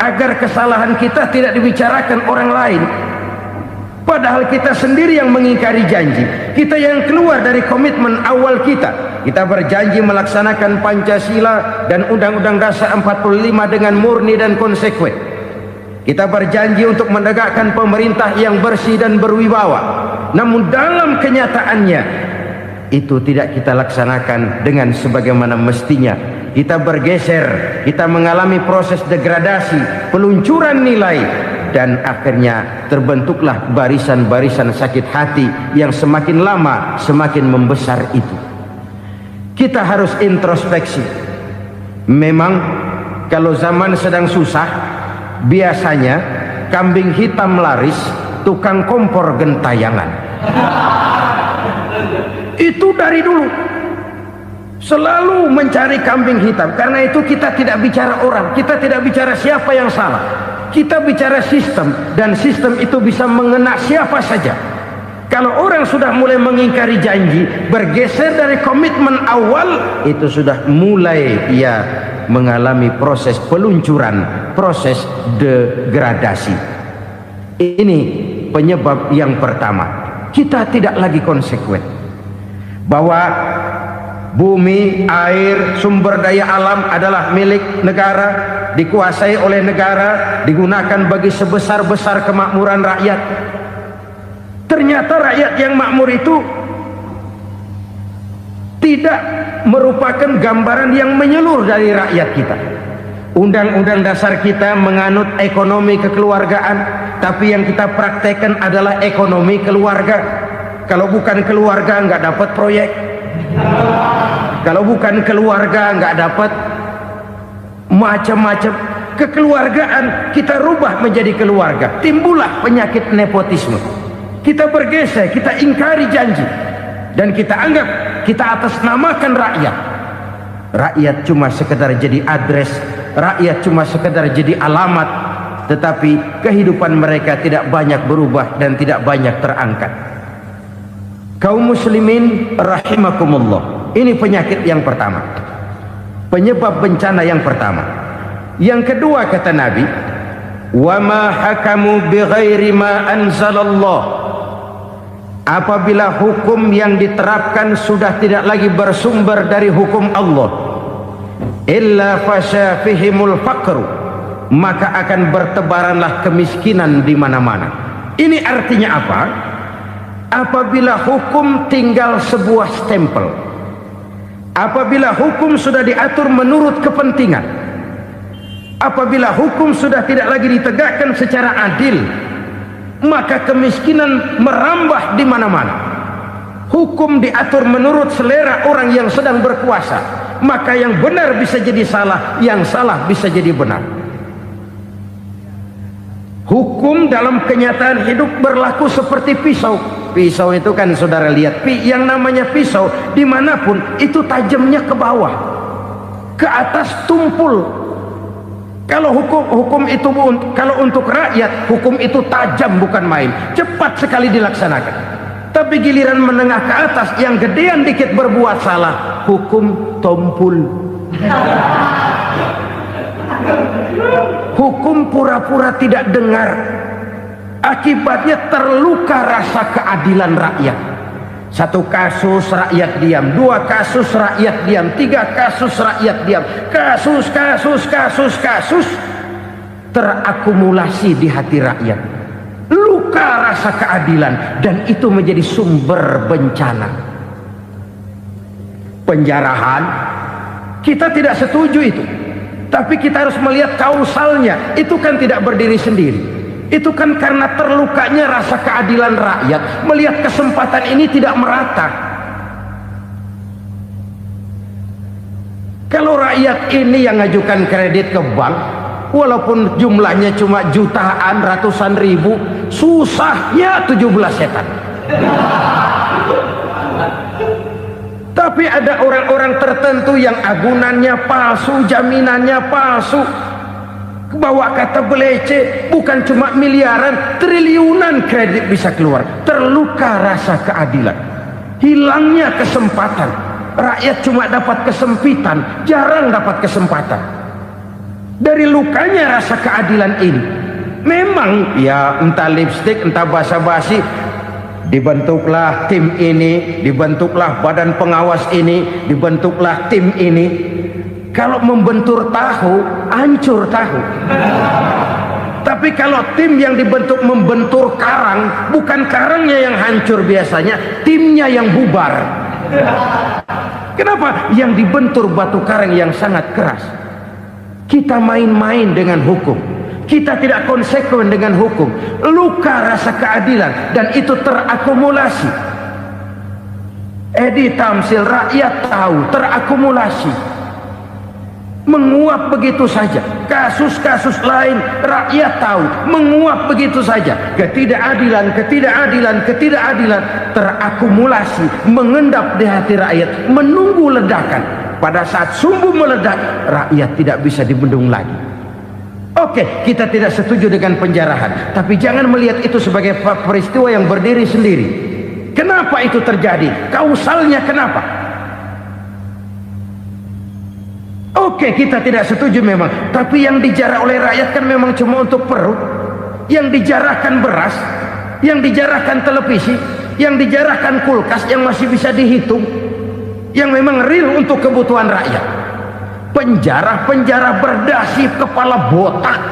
agar kesalahan kita tidak dibicarakan orang lain. Padahal kita sendiri yang mengingkari janji. Kita yang keluar dari komitmen awal kita. Kita berjanji melaksanakan Pancasila dan Undang-Undang Dasar 45 dengan murni dan konsekuen. Kita berjanji untuk menegakkan pemerintah yang bersih dan berwibawa. Namun dalam kenyataannya itu tidak kita laksanakan dengan sebagaimana mestinya. Kita bergeser, kita mengalami proses degradasi, peluncuran nilai, dan akhirnya terbentuklah barisan-barisan sakit hati yang semakin lama semakin membesar itu. Kita harus introspeksi. Memang kalau zaman sedang susah, biasanya kambing hitam laris, tukang kompor gentayangan. Itu dari dulu selalu mencari kambing hitam. Karena itu kita tidak bicara orang, kita tidak bicara siapa yang salah, kita bicara sistem, dan sistem itu bisa mengena siapa saja. Kalau orang sudah mulai mengingkari janji, bergeser dari komitmen awal, itu sudah mulai ia mengalami proses peluncuran, proses degradasi. Ini penyebab yang pertama. Kita tidak lagi konsekuen bahwa bumi, air, sumber daya alam adalah milik negara, dikuasai oleh negara, digunakan bagi sebesar-besar kemakmuran rakyat. Ternyata rakyat yang makmur itu tidak merupakan gambaran yang menyeluruh dari rakyat kita. Undang-undang dasar kita menganut ekonomi kekeluargaan, tapi yang kita praktekkan adalah ekonomi keluarga. Kalau bukan keluarga nggak dapat proyek. Kalau bukan keluarga nggak dapat macam-macam. Kekeluargaan kita rubah menjadi keluarga, timbullah penyakit nepotisme. Kita bergeser, kita ingkari janji, dan kita anggap kita atasnamakan rakyat. Rakyat cuma sekedar jadi address, rakyat cuma sekedar jadi alamat, tetapi kehidupan mereka tidak banyak berubah dan tidak banyak terangkat. Kaum muslimin rahimakumullah, ini penyakit yang pertama, penyebab bencana yang pertama. Yang kedua, kata Nabi, wa ma hakamu bighairi ma anzalallah. Apabila hukum yang diterapkan sudah tidak lagi bersumber dari hukum Allah, illa fasya fihimul faqru, maka akan bertebaranlah kemiskinan di mana-mana. Ini artinya apa? Apabila hukum tinggal sebuah stempel, apabila hukum sudah diatur menurut kepentingan, apabila hukum sudah tidak lagi ditegakkan secara adil, maka kemiskinan merambah di mana-mana. Hukum diatur menurut selera orang yang sedang berkuasa, maka yang benar bisa jadi salah, yang salah bisa jadi benar. Hukum dalam kenyataan hidup berlaku seperti pisau. Pisau itu kan saudara lihat, yang namanya pisau dimanapun itu tajamnya ke bawah, ke atas tumpul. Kalau hukum itu, kalau untuk rakyat, hukum itu tajam bukan main, cepat sekali dilaksanakan. Tapi giliran menengah ke atas, yang gedean dikit berbuat salah, hukum tompul. Hukum pura-pura tidak dengar. Akibatnya terluka rasa keadilan rakyat. Satu kasus rakyat diam, dua kasus rakyat diam, tiga kasus rakyat diam, kasus terakumulasi di hati rakyat. Luka rasa keadilan, dan itu menjadi sumber bencana. Penjarahan, kita tidak setuju itu, tapi kita harus melihat kausalnya. Itu kan tidak berdiri sendiri. Itu kan karena terlukanya rasa keadilan rakyat, melihat kesempatan ini tidak merata. Kalau rakyat ini yang ngajukan kredit ke bank, walaupun jumlahnya cuma jutaan, ratusan ribu, susahnya 17 setan. Tapi ada orang-orang tertentu yang agunannya palsu, jaminannya palsu, bawa kata belece, bukan cuma miliaran, triliunan kredit bisa keluar. Terluka rasa keadilan, hilangnya kesempatan. Rakyat cuma dapat kesempitan, jarang dapat kesempatan. Dari lukanya rasa keadilan ini. Memang ya entah lipstik, entah basa-basi, dibentuklah tim ini, dibentuklah badan pengawas ini, dibentuklah tim ini. Kalau membentur tahu, hancur tahu. Tapi kalau tim yang dibentuk membentur karang, bukan karangnya yang hancur biasanya, timnya yang bubar. Kenapa? Yang dibentur batu karang yang sangat keras. Kita main-main dengan hukum, kita tidak konsekuen dengan hukum. Luka rasa keadilan dan itu terakumulasi. Edi Tamsil, rakyat tahu, terakumulasi, menguap begitu saja. Kasus-kasus lain rakyat tahu, menguap begitu saja. Ketidakadilan terakumulasi, mengendap di hati rakyat, menunggu ledakan. Pada saat sumbu meledak, rakyat tidak bisa dibendung lagi. Oke, kita tidak setuju dengan penjarahan, tapi jangan melihat itu sebagai peristiwa yang berdiri sendiri. Kenapa itu terjadi? Kausalnya kenapa? Oke, kita tidak setuju memang, tapi yang dijarah oleh rakyat kan memang cuma untuk perut. Yang dijarahkan beras, yang dijarahkan televisi, yang dijarahkan kulkas yang masih bisa dihitung, yang memang real untuk kebutuhan rakyat. Penjara berdasi kepala botak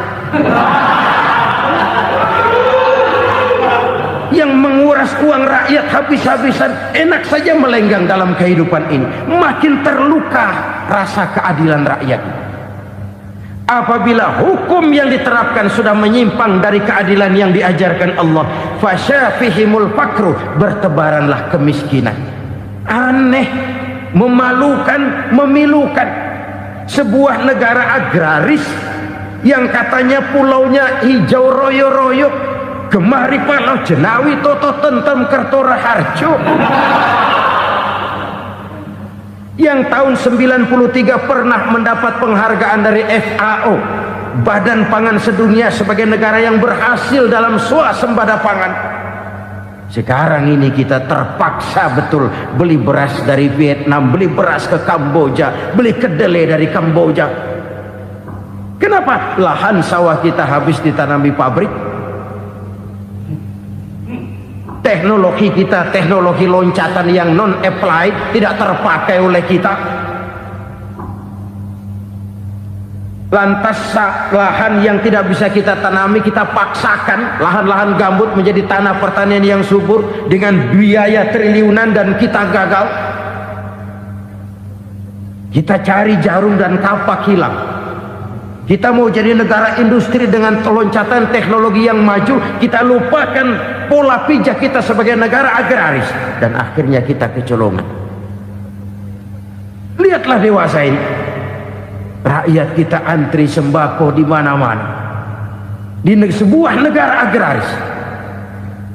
yang menguras uang rakyat habis-habisan, enak saja melenggang dalam kehidupan ini. Makin terluka rasa keadilan rakyat. Apabila hukum yang diterapkan sudah menyimpang dari keadilan yang diajarkan Allah, fasyafihimul fakru, bertebaranlah kemiskinan. Aneh, memalukan, memilukan. Sebuah negara agraris yang katanya pulaunya hijau royo-royo, Gemari Palau Jenawi Toto Tentem Kertora Harjo, yang tahun 93 pernah mendapat penghargaan dari FAO, Badan Pangan Sedunia, sebagai negara yang berhasil dalam swasembada pangan. Sekarang ini kita terpaksa betul beli beras dari Vietnam, beli beras ke Kamboja, beli kedelai dari Kamboja. Kenapa? Lahan sawah kita habis ditanami pabrik. Teknologi kita, teknologi loncatan yang non-applied, tidak terpakai oleh kita. Lantas lahan yang tidak bisa kita tanami, kita paksakan lahan-lahan gambut menjadi tanah pertanian yang subur dengan biaya triliunan, dan kita gagal. Kita cari jarum dan kapak hilang. Kita mau jadi negara industri dengan loncatan teknologi yang maju, kita lupakan pola pijak kita sebagai negara agraris, dan akhirnya kita kecolongan. Lihatlah dewasa ini, rakyat kita antri sembako di mana-mana. Di sebuah negara agraris,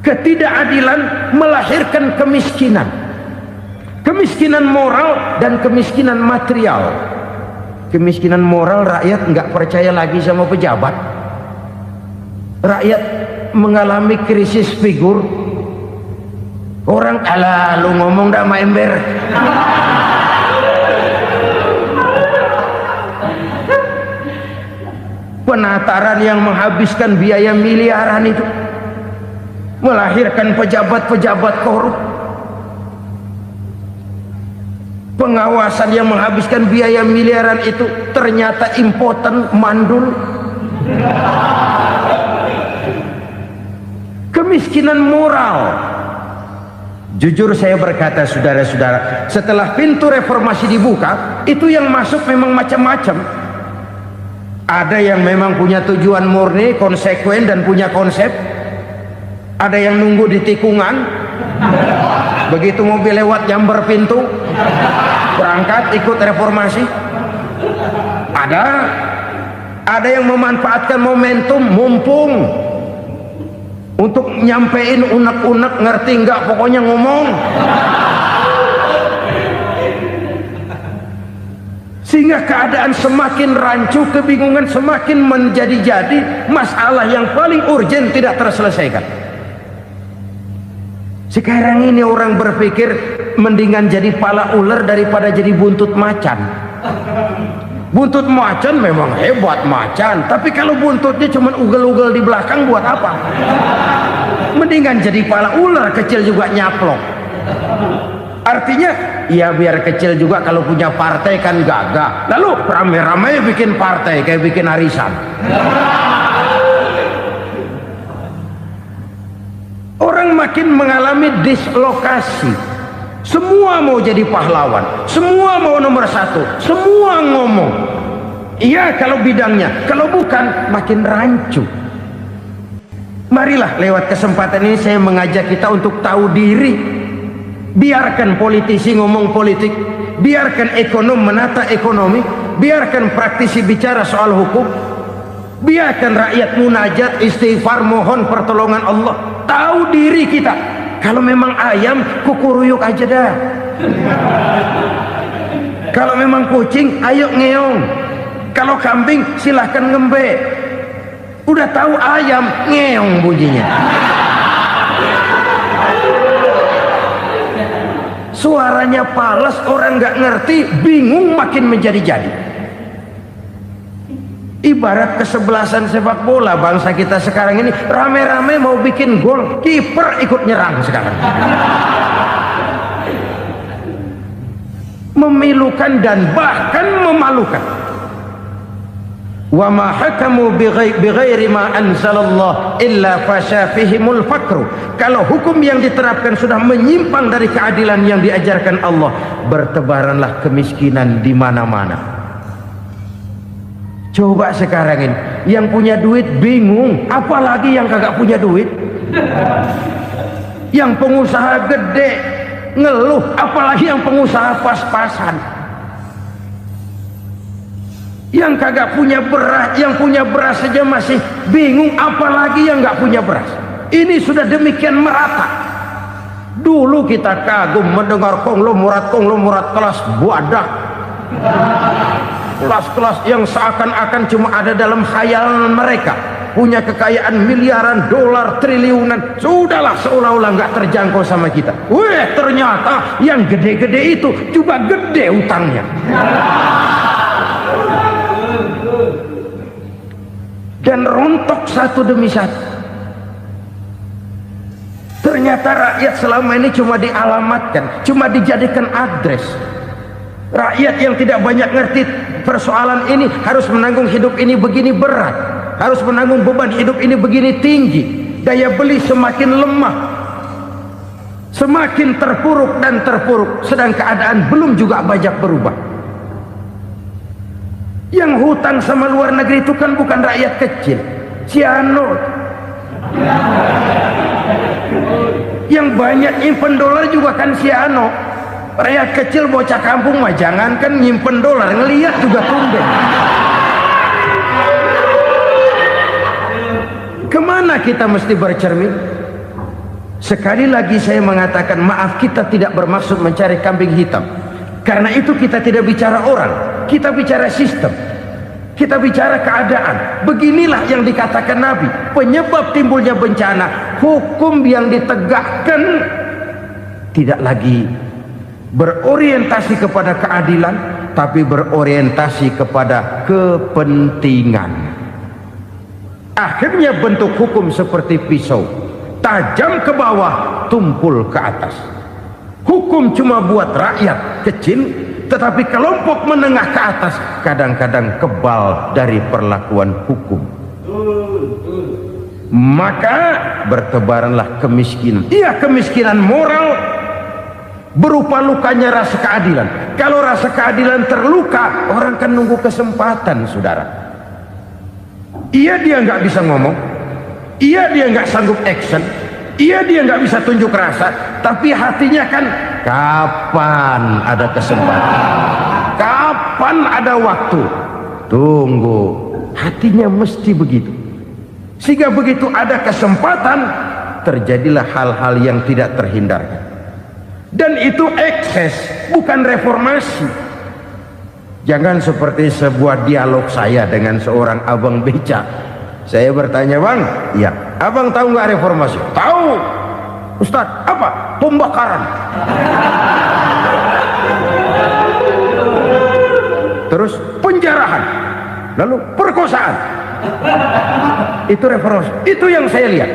ketidakadilan melahirkan kemiskinan, kemiskinan moral dan kemiskinan material. Kemiskinan moral, rakyat nggak percaya lagi sama pejabat. Rakyat mengalami krisis figur. Orang, alah lu ngomong dah sama ember. Penataran yang menghabiskan biaya miliaran itu melahirkan pejabat-pejabat korup. Pengawasan yang menghabiskan biaya miliaran itu ternyata impoten, mandul. Kemiskinan moral. Jujur saya berkata, saudara-saudara, setelah pintu reformasi dibuka, itu yang masuk memang macam-macam. Ada yang memang punya tujuan murni, konsekuen dan punya konsep. Ada yang nunggu di tikungan, begitu mobil lewat nyamber pintu, berangkat ikut reformasi. Ada yang memanfaatkan momentum, mumpung, untuk nyampein unek-unek, ngerti nggak, pokoknya ngomong. Sehingga keadaan semakin rancu, kebingungan semakin menjadi-jadi, masalah yang paling urgent tidak terselesaikan. Sekarang ini orang berpikir mendingan jadi pala ular daripada jadi buntut macan. Buntut macan memang hebat macan, tapi kalau buntutnya cuma ugel-ugel di belakang buat apa? Mendingan jadi pala ular kecil juga nyaplok. Artinya ya biar kecil juga kalau punya partai kan gagah. Lalu rame-rame bikin partai kayak bikin arisan. Orang makin mengalami dislokasi. Semua mau jadi pahlawan, semua mau nomor satu, semua ngomong. Iya kalau bidangnya, kalau bukan makin rancu. Marilah lewat kesempatan ini saya mengajak kita untuk tahu diri. Biarkan politisi ngomong politik, biarkan ekonom menata ekonomi, biarkan praktisi bicara soal hukum, biarkan rakyat munajat, istighfar, mohon pertolongan Allah. Tahu diri kita. Kalau memang ayam, kukuruyuk aja dah. Kalau memang kucing, ayo ngeong. Kalau kambing, silahkan ngembe. Udah tahu ayam, ngeong bunyinya. Suaranya palas, orang nggak ngerti, bingung makin menjadi-jadi. Ibarat kesebelasan sepak bola bangsa kita sekarang ini, rame-rame mau bikin gol, kiper ikut nyerang sekarang. Memilukan dan bahkan memalukan. Wa ma hakamu bighairi ma anzalallah illa fasyafihimul fakru. Kalau hukum yang diterapkan sudah menyimpang dari keadilan yang diajarkan Allah, bertebaranlah kemiskinan di mana-mana. Coba sekarang ini yang punya duit bingung, apalagi yang kagak punya duit. Yang pengusaha gede ngeluh, apalagi yang pengusaha pas-pasan. Yang kagak punya beras, yang punya beras saja masih bingung, apalagi yang nggak punya beras. Ini sudah demikian merata. Dulu kita kagum mendengar konglomerat kelas buadak, kelas-kelas yang seakan-akan cuma ada dalam khayalan mereka, punya kekayaan miliaran dolar, triliunan. Sudahlah, seolah-olah nggak terjangkau sama kita. Weh, ternyata yang gede-gede itu juga gede utangnya. Dan rontok satu demi satu. Ternyata rakyat selama ini cuma dialamatkan, cuma dijadikan address. Rakyat yang tidak banyak ngerti persoalan ini harus menanggung hidup ini begini berat, harus menanggung beban hidup ini begini tinggi. Daya beli semakin lemah, semakin terpuruk dan terpuruk, sedang keadaan belum juga banyak berubah. Yang hutang sama luar negeri itu kan bukan rakyat kecil, Ciano. Yang banyak nyimpen dolar juga kan Ciano. Rakyat kecil bocah kampung mah jangankan nyimpen dolar, ngelihat juga tumben. Kemana kita mesti bercermin? Sekali lagi saya mengatakan maaf, kita tidak bermaksud mencari kambing hitam. Karena itu kita tidak bicara orang, kita bicara sistem, kita bicara keadaan. Beginilah yang dikatakan Nabi, penyebab timbulnya bencana, hukum yang ditegakkan tidak lagi berorientasi kepada keadilan, tapi berorientasi kepada kepentingan. Akhirnya bentuk hukum seperti pisau, tajam ke bawah, tumpul ke atas. Hukum cuma buat rakyat kecil, tetapi kelompok menengah ke atas kadang-kadang kebal dari perlakuan hukum. Maka bertebaranlah kemiskinan. Iya, kemiskinan moral berupa lukanya rasa keadilan. Kalau rasa keadilan terluka, orang kan nunggu kesempatan, saudara. Iya, dia nggak bisa ngomong, iya dia nggak sanggup action, iya dia nggak bisa tunjuk rasa, tapi hatinya kan kapan ada kesempatan, kapan ada waktu, tunggu. Hatinya mesti begitu. Sehingga begitu ada kesempatan, terjadilah hal-hal yang tidak terhindarkan. Dan itu ekses, bukan reformasi. Jangan seperti sebuah dialog saya dengan seorang abang beca. Saya bertanya, bang, ya, abang tahu nggak reformasi? Tahu. Ustaz, apa? Pembakaran. terus penjarahan, lalu perkosaan. Itu reformasi, itu yang saya lihat.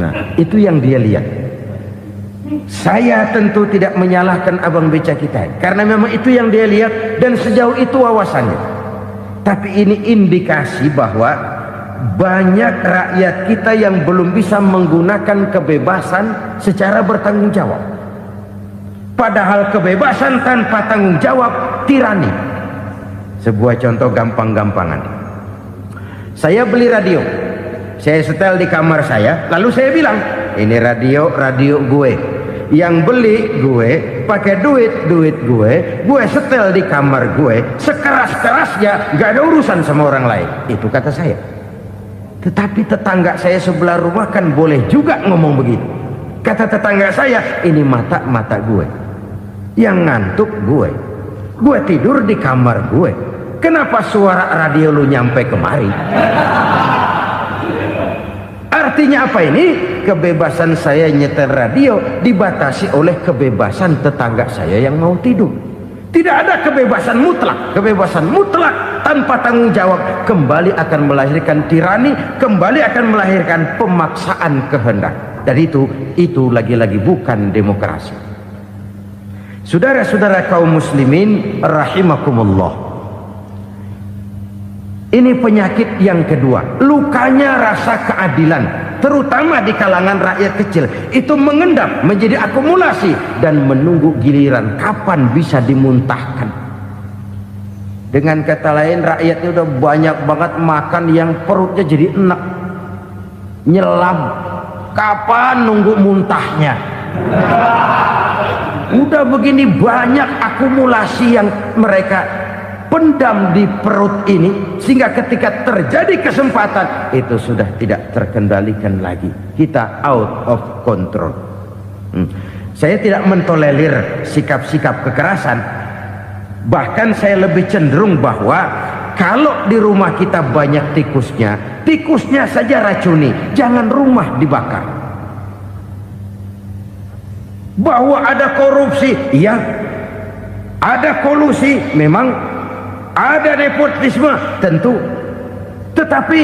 Nah, itu yang dia lihat. Saya tentu tidak menyalahkan abang beca kita, karena memang itu yang dia lihat dan sejauh itu wawasannya. Tapi ini indikasi bahwa banyak rakyat kita yang belum bisa menggunakan kebebasan secara bertanggung jawab. Padahal kebebasan tanpa tanggung jawab tirani. Sebuah contoh gampang-gampangan. Saya beli radio, saya setel di kamar saya, lalu saya bilang, ini radio gue. Yang beli gue, pakai duit gue setel di kamar gue, sekeras-kerasnya, gak ada urusan sama orang lain. Itu kata saya. Tetapi tetangga saya sebelah rumah kan boleh juga ngomong begitu. Kata tetangga saya, ini mata gue, yang ngantuk gue tidur di kamar gue, kenapa suara radio lu nyampe kemari? Artinya apa ini? Kebebasan saya nyetel radio dibatasi oleh kebebasan tetangga saya yang mau tidur. Tidak ada kebebasan mutlak. Kebebasan mutlak tanpa tanggung jawab kembali akan melahirkan tirani, kembali akan melahirkan pemaksaan kehendak. Dan itu lagi-lagi bukan demokrasi. Saudara-saudara kaum muslimin rahimakumullah. Ini penyakit yang kedua, lukanya rasa keadilan, terutama di kalangan rakyat kecil. Itu mengendap menjadi akumulasi dan menunggu giliran kapan bisa dimuntahkan. Dengan kata lain, rakyatnya udah banyak banget makan yang perutnya jadi enak, nyelam. Kapan nunggu muntahnya? Udah begini banyak akumulasi yang mereka pendam di perut ini, sehingga ketika terjadi kesempatan itu sudah tidak terkendalikan lagi. Kita out of control. Saya tidak mentolerir sikap-sikap kekerasan. Bahkan saya lebih cenderung bahwa kalau di rumah kita banyak tikusnya saja racuni, jangan rumah dibakar. Bahwa ada korupsi, iya. Ada kolusi, memang. Ada nepotisme, tentu. Tetapi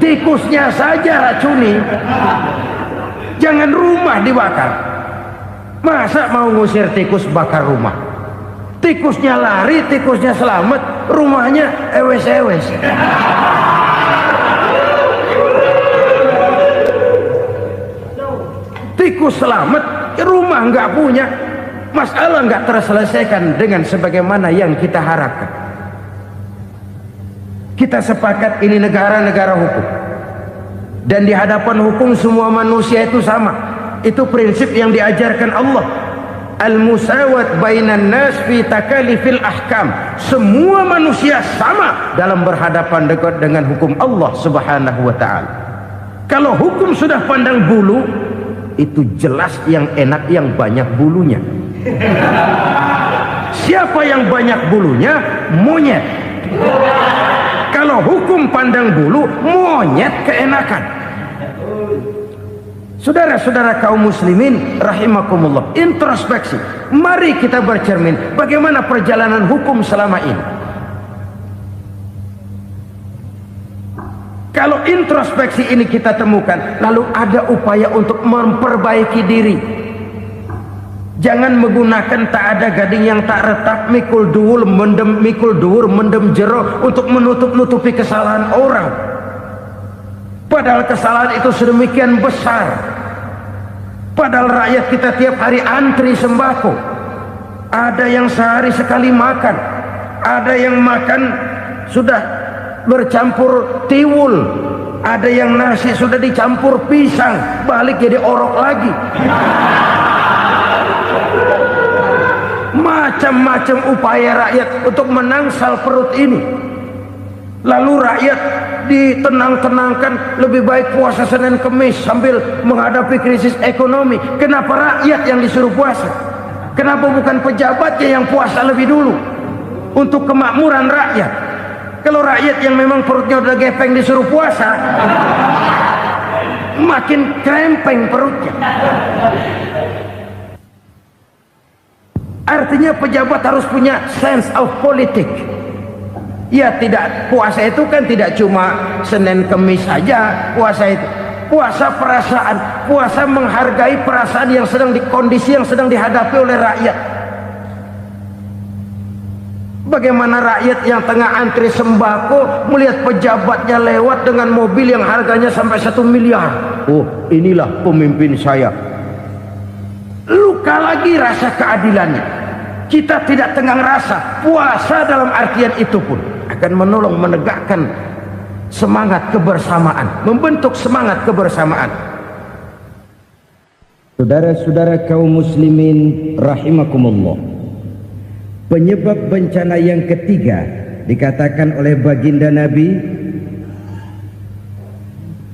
tikusnya saja racuni. Jangan rumah dibakar. Masa mau ngusir tikus bakar rumah? Tikusnya lari, tikusnya selamat, rumahnya ewes-ewes. Tikus selamat, rumah nggak punya. Masalah nggak terselesaikan dengan sebagaimana yang kita harapkan. Kita sepakat ini negara hukum, dan di hadapan hukum semua manusia itu sama. Itu prinsip yang diajarkan Allah. Al-musawat bainan nas fi takalifil ahkam. Semua manusia sama dalam berhadapan dengan hukum Allah Subhanahu wa taala. Kalau hukum sudah pandang bulu, itu jelas yang enak yang banyak bulunya. Siapa yang banyak bulunya? Monyet. Kalau hukum pandang bulu, monyet keenakan. Saudara-saudara kaum muslimin rahimakumullah, introspeksi. Mari kita bercermin bagaimana perjalanan hukum selama ini. Kalau introspeksi ini kita temukan, lalu ada upaya untuk memperbaiki diri. Jangan menggunakan tak ada gading yang tak retak, mikul duwur mendem jero untuk menutup-nutupi kesalahan orang. Padahal kesalahan itu sedemikian besar. Padahal rakyat kita tiap hari antri sembako. Ada yang sehari sekali makan, ada yang makan sudah bercampur tiwul, ada yang nasi sudah dicampur pisang, balik jadi orok lagi. Macam-macam upaya rakyat untuk menangsal perut ini. Lalu rakyat ditenang-tenangkan, lebih baik puasa Senin Kemis sambil menghadapi krisis ekonomi. Kenapa rakyat yang disuruh puasa? Kenapa bukan pejabatnya yang puasa lebih dulu untuk kemakmuran rakyat? Kalau rakyat yang memang perutnya udah gepeng disuruh puasa, makin krempeng perutnya. Artinya pejabat harus punya sense of politik. Ya, tidak, puasa itu kan tidak cuma Senin Kemis saja puasa itu. Puasa perasaan, puasa menghargai perasaan yang sedang kondisi yang sedang dihadapi oleh rakyat. Bagaimana rakyat yang tengah antri sembako melihat pejabatnya lewat dengan mobil yang harganya sampai 1 miliar. Oh, inilah pemimpin saya. Luka lagi rasa keadilannya. Kita tidak tenggang rasa. Puasa dalam artian itu pun akan menolong menegakkan semangat kebersamaan, membentuk semangat kebersamaan. Saudara-saudara kaum muslimin rahimakumullah, penyebab bencana yang ketiga dikatakan oleh baginda Nabi,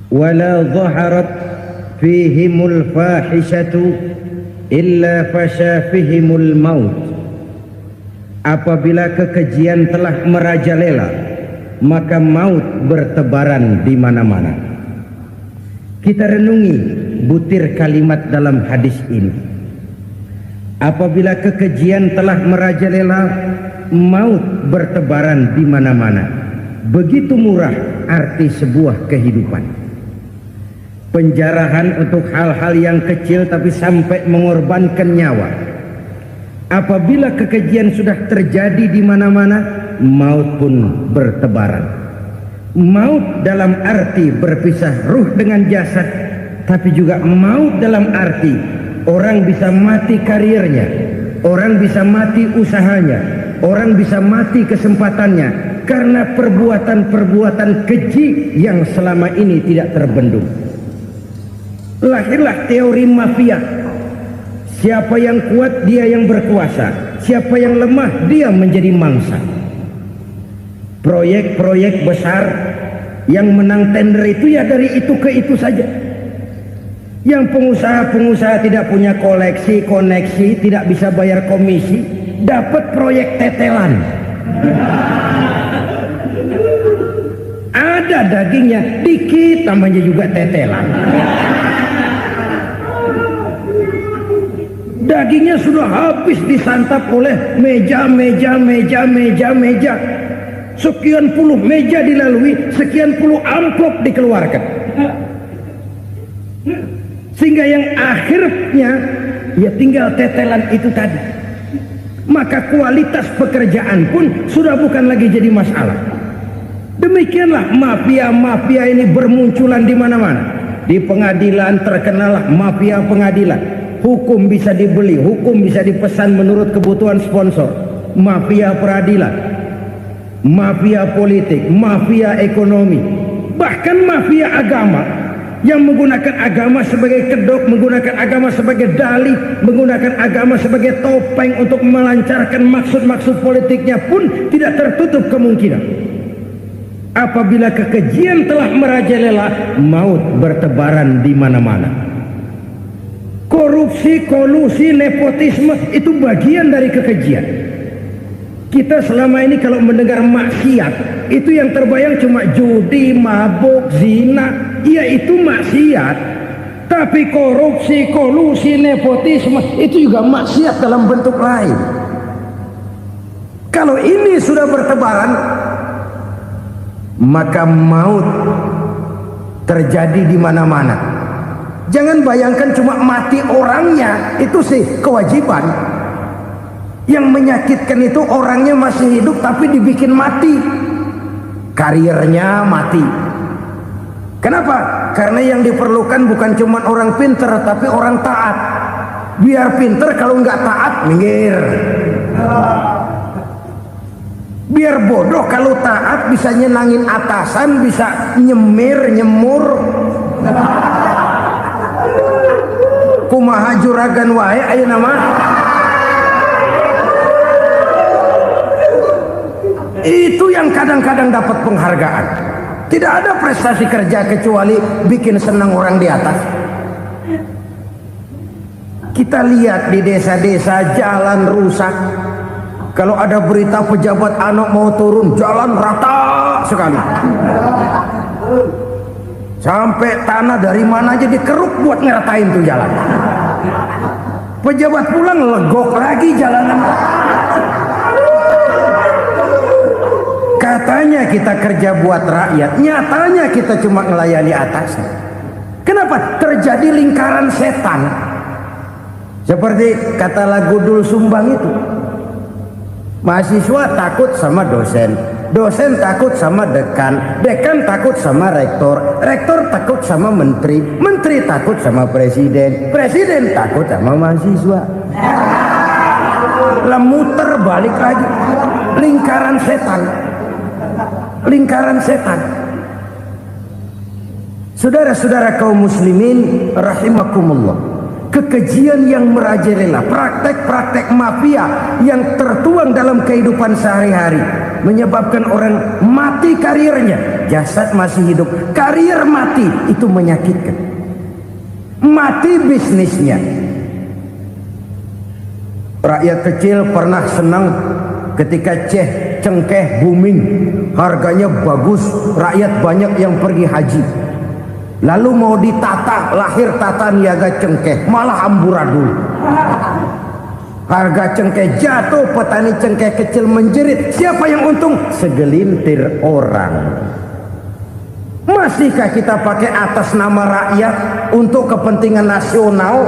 wala dhaharat fihimul fahishatu illa fasha fihimul maut. Apabila kekejian telah merajalela, maka maut bertebaran di mana-mana. Kita renungi butir kalimat dalam hadis ini. Apabila kekejian telah merajalela, maut bertebaran di mana-mana. Begitu murah arti sebuah kehidupan. Penjarahan untuk hal-hal yang kecil tapi sampai mengorbankan nyawa. Apabila kekejian sudah terjadi di mana-mana, maut pun bertebaran. Maut dalam arti berpisah ruh dengan jasad, tapi juga maut dalam arti orang bisa mati karirnya, orang bisa mati usahanya, orang bisa mati kesempatannya karena perbuatan-perbuatan keji yang selama ini tidak terbendung. Lahirlah teori mafia. Siapa yang kuat dia yang berkuasa, siapa yang lemah dia menjadi mangsa. Proyek-proyek besar yang menang tender itu ya dari itu ke itu saja. Yang pengusaha-pengusaha tidak punya koleksi, koneksi, tidak bisa bayar komisi, dapat proyek tetelan. Ada dagingnya, dikit namanya juga tetelan. Dagingnya sudah habis disantap oleh meja. Sekian puluh meja dilalui, sekian puluh amplop dikeluarkan. Sehingga yang akhirnya ya tinggal tetelan itu tadi. Maka kualitas pekerjaan pun sudah bukan lagi jadi masalah. Demikianlah mafia-mafia ini bermunculan di mana-mana. Di pengadilan terkenallah mafia pengadilan. Hukum bisa dibeli, hukum bisa dipesan menurut kebutuhan sponsor. Mafia peradilan, mafia politik, mafia ekonomi, bahkan mafia agama yang menggunakan agama sebagai kedok, menggunakan agama sebagai dalih, menggunakan agama sebagai topeng untuk melancarkan maksud-maksud politiknya pun tidak tertutup kemungkinan. Apabila kekejian telah merajalela, maut bertebaran di mana-mana. Korupsi, kolusi, nepotisme itu bagian dari kekejian. Kita selama ini kalau mendengar maksiat, itu yang terbayang cuma judi, mabuk, zina. Ya itu maksiat. Tapi korupsi, kolusi, nepotisme itu juga maksiat dalam bentuk lain. Kalau ini sudah bertebaran, maka maut terjadi di mana-mana. Jangan bayangkan cuma mati orangnya, itu sih kewajiban. Yang menyakitkan itu orangnya masih hidup tapi dibikin mati, karirnya mati. Kenapa? Karena yang diperlukan bukan cuma orang pinter tapi orang taat. Biar pinter, kalau nggak taat minggir. Biar bodoh, kalau taat bisa nyenangin atasan, bisa nyemir, nyemur. Kumaha juragan wae ayo nama. Itu yang kadang-kadang dapat penghargaan. Tidak ada prestasi kerja kecuali bikin senang orang di atas. Kita lihat di desa-desa jalan rusak. Kalau ada berita pejabat anak mau turun, jalan rata sekali. Sampai tanah dari mana aja dikeruk buat ngeratain tuh jalan. Pejabat pulang legok lagi jalanan. Katanya kita kerja buat rakyat, nyatanya kita cuma melayani atasnya. Kenapa? Terjadi lingkaran setan. Seperti kata lagu Dul Sumbang itu, mahasiswa takut sama dosen, dosen takut sama dekan, dekan takut sama rektor, rektor takut sama menteri, menteri takut sama presiden, presiden takut sama mahasiswa. Lah muter balik lagi, lingkaran setan, lingkaran setan. Saudara-saudara kaum muslimin rahimakumullah, kekejian yang merajalela, praktek-praktek mafia yang tertuang dalam kehidupan sehari-hari menyebabkan orang mati karirnya, jasad masih hidup, karir mati, itu menyakitkan. Mati bisnisnya. Rakyat kecil pernah senang ketika cengkeh booming, harganya bagus, rakyat banyak yang pergi haji. Lalu mau ditata, lahir tata niaga cengkeh, malah amburadul. Harga cengkeh jatuh, petani cengkeh kecil menjerit. Siapa yang untung? Segelintir orang. Masihkah kita pakai atas nama rakyat untuk kepentingan nasional,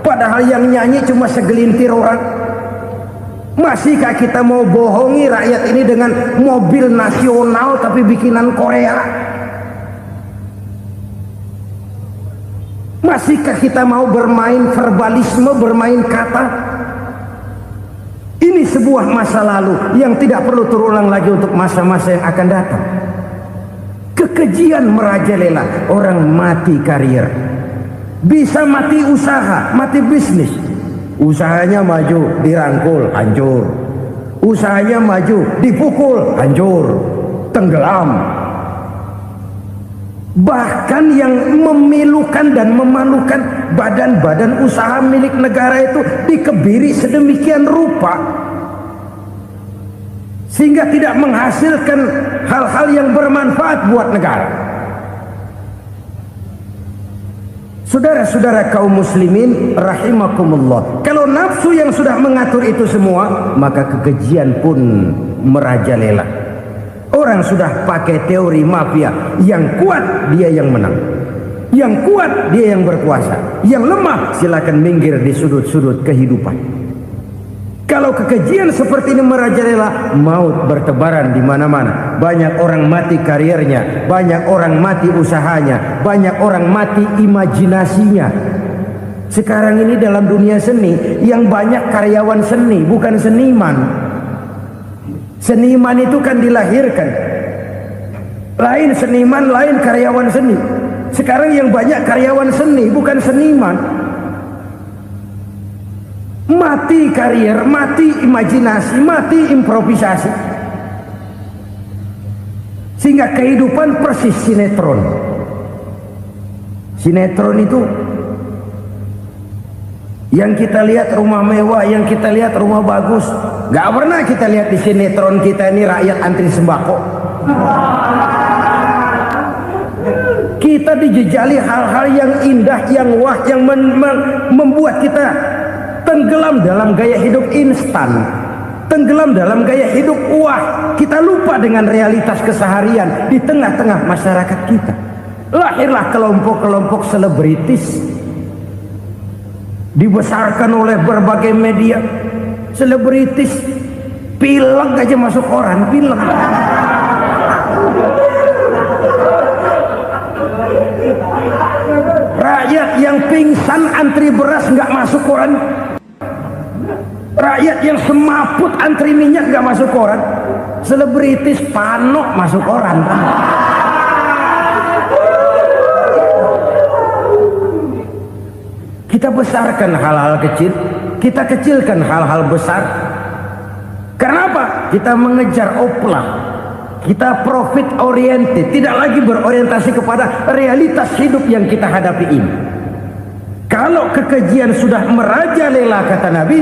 padahal yang nyanyi cuma segelintir orang? Masihkah kita mau bohongi rakyat ini dengan mobil nasional tapi bikinan Korea? Masihkah kita mau bermain verbalisme, bermain kata? Ini sebuah masa lalu yang tidak perlu terulang lagi untuk masa-masa yang akan datang. Kekejian merajalela, orang mati karir, bisa mati usaha, mati bisnis. Usahanya maju, dirangkul, hancur. Usahanya maju, dipukul, hancur, tenggelam. Bahkan yang memilukan dan memalukan badan-badan usaha milik negara itu dikebiri sedemikian rupa sehingga tidak menghasilkan hal-hal yang bermanfaat buat negara. Saudara-saudara kaum muslimin rahimakumullah, kalau nafsu yang sudah mengatur itu semua, maka kekejian pun merajalela. Orang sudah pakai teori mafia, yang kuat dia yang menang, yang kuat dia yang berkuasa, yang lemah silakan minggir di sudut-sudut kehidupan. Kalau kekejian seperti ini merajalela, maut bertebaran di mana-mana. Banyak orang mati karirnya, banyak orang mati usahanya, banyak orang mati imajinasinya. Sekarang ini dalam dunia seni yang banyak karyawan seni, bukan seniman. Seniman itu kan dilahirkan, lain seniman, lain karyawan seni. Sekarang yang banyak karyawan seni, bukan seniman. Mati karir, mati imajinasi, mati improvisasi, sehingga kehidupan persis sinetron. Sinetron itu yang kita lihat rumah mewah, yang kita lihat rumah bagus. Gak pernah kita lihat di sinetron kita ini rakyat antri sembako. Kita dijejali hal-hal yang indah, yang wah, yang membuat kita tenggelam dalam gaya hidup instan, tenggelam dalam gaya hidup wah. Kita lupa dengan realitas keseharian di tengah-tengah masyarakat kita. Lahirlah kelompok-kelompok selebritis, dibesarkan oleh berbagai media. Selebritis pilek aja masuk koran, pilek. Rakyat yang pingsan antri beras nggak masuk koran. Rakyat yang semaput antri minyak nggak masuk koran. Selebritis panok masuk koran. Kita besarkan hal-hal kecil, kita kecilkan hal-hal besar. Kenapa? Kita mengejar oplah, kita profit oriented, tidak lagi berorientasi kepada realitas hidup yang kita hadapi ini. Kalau kekejian sudah merajalela, kata Nabi,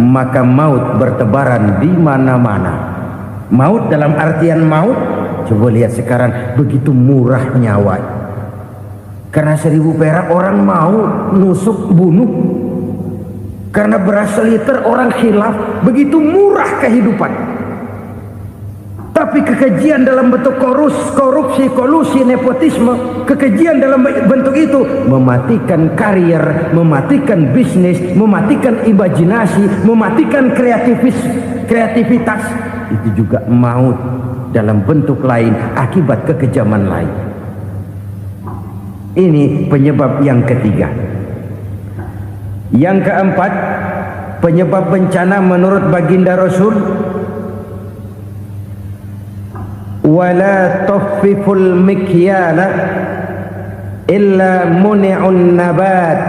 maka maut bertebaran di mana-mana. Maut dalam artian maut, coba lihat sekarang begitu murah nyawa. Karena 1000 perak orang mau nusuk bunuh. Karena beras seliter orang khilaf, begitu murah kehidupan. Tapi kekejian dalam bentuk korupsi, kolusi, nepotisme, kekejian dalam bentuk itu mematikan karier, mematikan bisnis, mematikan imajinasi, mematikan kreativitas. Itu juga maut dalam bentuk lain akibat kekejaman lain. Ini penyebab yang ketiga. Yang keempat, penyebab bencana menurut baginda Rasul, wala tuffiful mikyala illa muni'un nabat.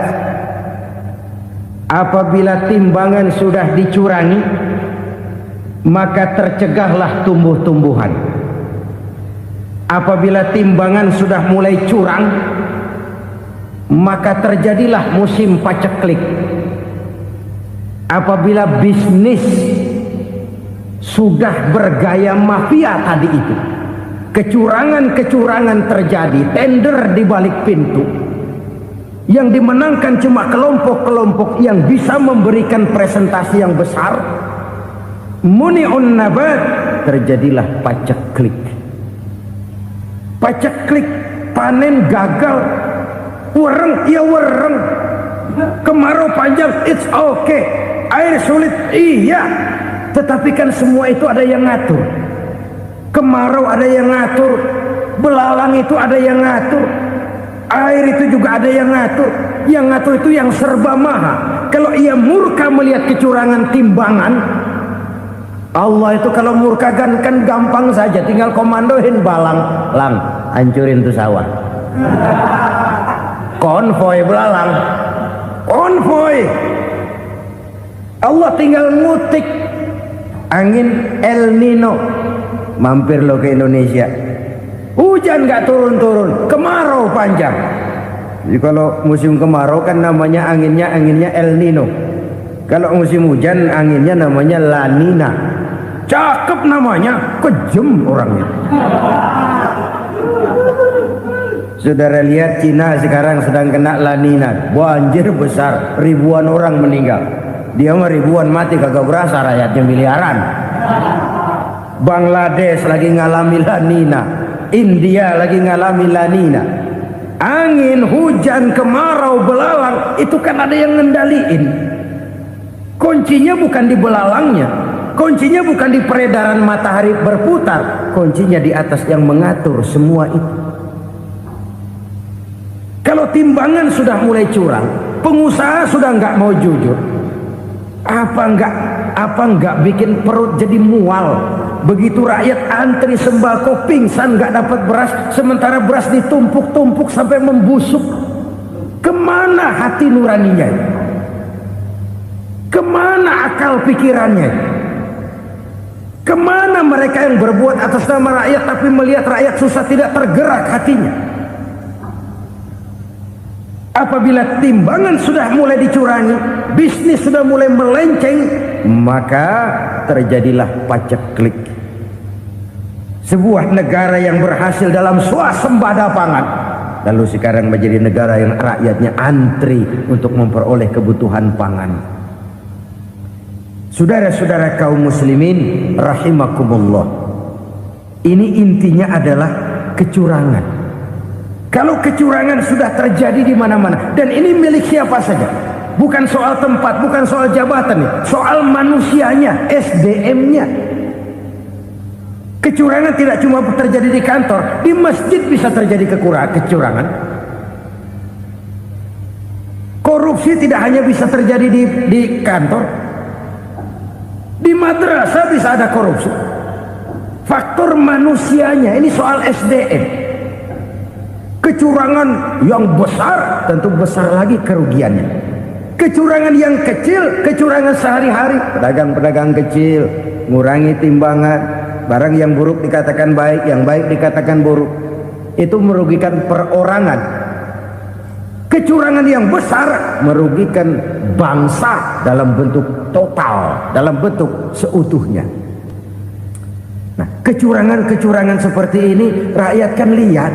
Apabila timbangan sudah dicurangi, maka tercegahlah tumbuh-tumbuhan. Apabila timbangan sudah mulai curang, maka terjadilah musim paceklik. Apabila bisnis sudah bergaya mafia tadi itu, kecurangan-kecurangan terjadi, tender di balik pintu, yang dimenangkan cuma kelompok-kelompok yang bisa memberikan presentasi yang besar, muni'un nabat, terjadilah paceklik. Paceklik, panen gagal, wereng, ya wereng, kemarau panjang, it's okay, air sulit, iya, tetapi kan semua itu ada yang ngatur. Kemarau ada yang ngatur, belalang itu ada yang ngatur, air itu juga ada yang ngatur. Yang ngatur itu yang serba maha. Kalau ia murka melihat kecurangan timbangan, Allah itu kalau murka kan gampang saja, tinggal komandoin balang, lang, hancurin tuh sawah. Konvoy belalang, konvoy. Allah tinggal ngutik angin El Nino, mampir lo ke Indonesia. Hujan nggak turun-turun, kemarau panjang. Jadi kalau musim kemarau kan namanya anginnya El Nino. Kalau musim hujan anginnya namanya La Nina. Cakep namanya, kejem orangnya. Saudara lihat Cina sekarang sedang kena La Nina, banjir besar, ribuan orang meninggal. Dia mah ribuan mati kagak berasa, rakyatnya miliaran. Bangladesh lagi ngalami La Nina, India lagi ngalami La Nina. Angin, hujan, kemarau, belalang, itu kan ada yang ngendaliin. Kuncinya bukan di belalangnya, kuncinya bukan di peredaran matahari berputar, kuncinya di atas yang mengatur semua itu. Kalau timbangan sudah mulai curang, pengusaha sudah nggak mau jujur, apa nggak bikin perut jadi mual. Begitu rakyat antri sembako pingsan nggak dapat beras, sementara beras ditumpuk-tumpuk sampai membusuk. Kemana hati nuraninya? Kemana akal pikirannya? Kemana mereka yang berbuat atas nama rakyat tapi melihat rakyat susah tidak tergerak hatinya? Apabila timbangan sudah mulai dicurangi, bisnis sudah mulai melenceng, maka terjadilah paceklik. Sebuah negara yang berhasil dalam swasembada pangan, lalu sekarang menjadi negara yang rakyatnya antri untuk memperoleh kebutuhan pangan. Saudara-saudara kaum muslimin rahimakumullah, ini intinya adalah kecurangan. Kalau kecurangan sudah terjadi di mana-mana, dan ini milik siapa saja, bukan soal tempat, bukan soal jabatan, soal manusianya, SDM-nya. Kecurangan tidak cuma terjadi di kantor, di masjid bisa terjadi kecurangan. Korupsi tidak hanya bisa terjadi di kantor, di madrasah bisa ada korupsi. Faktor manusianya, ini soal SDM. Kecurangan yang besar tentu besar lagi kerugiannya. Kecurangan yang kecil, kecurangan sehari-hari, pedagang-pedagang kecil ngurangi timbangan, barang yang buruk dikatakan baik, yang baik dikatakan buruk, itu merugikan perorangan. Kecurangan yang besar merugikan bangsa dalam bentuk total, dalam bentuk seutuhnya. Nah, kecurangan-kecurangan seperti ini rakyat kan lihat,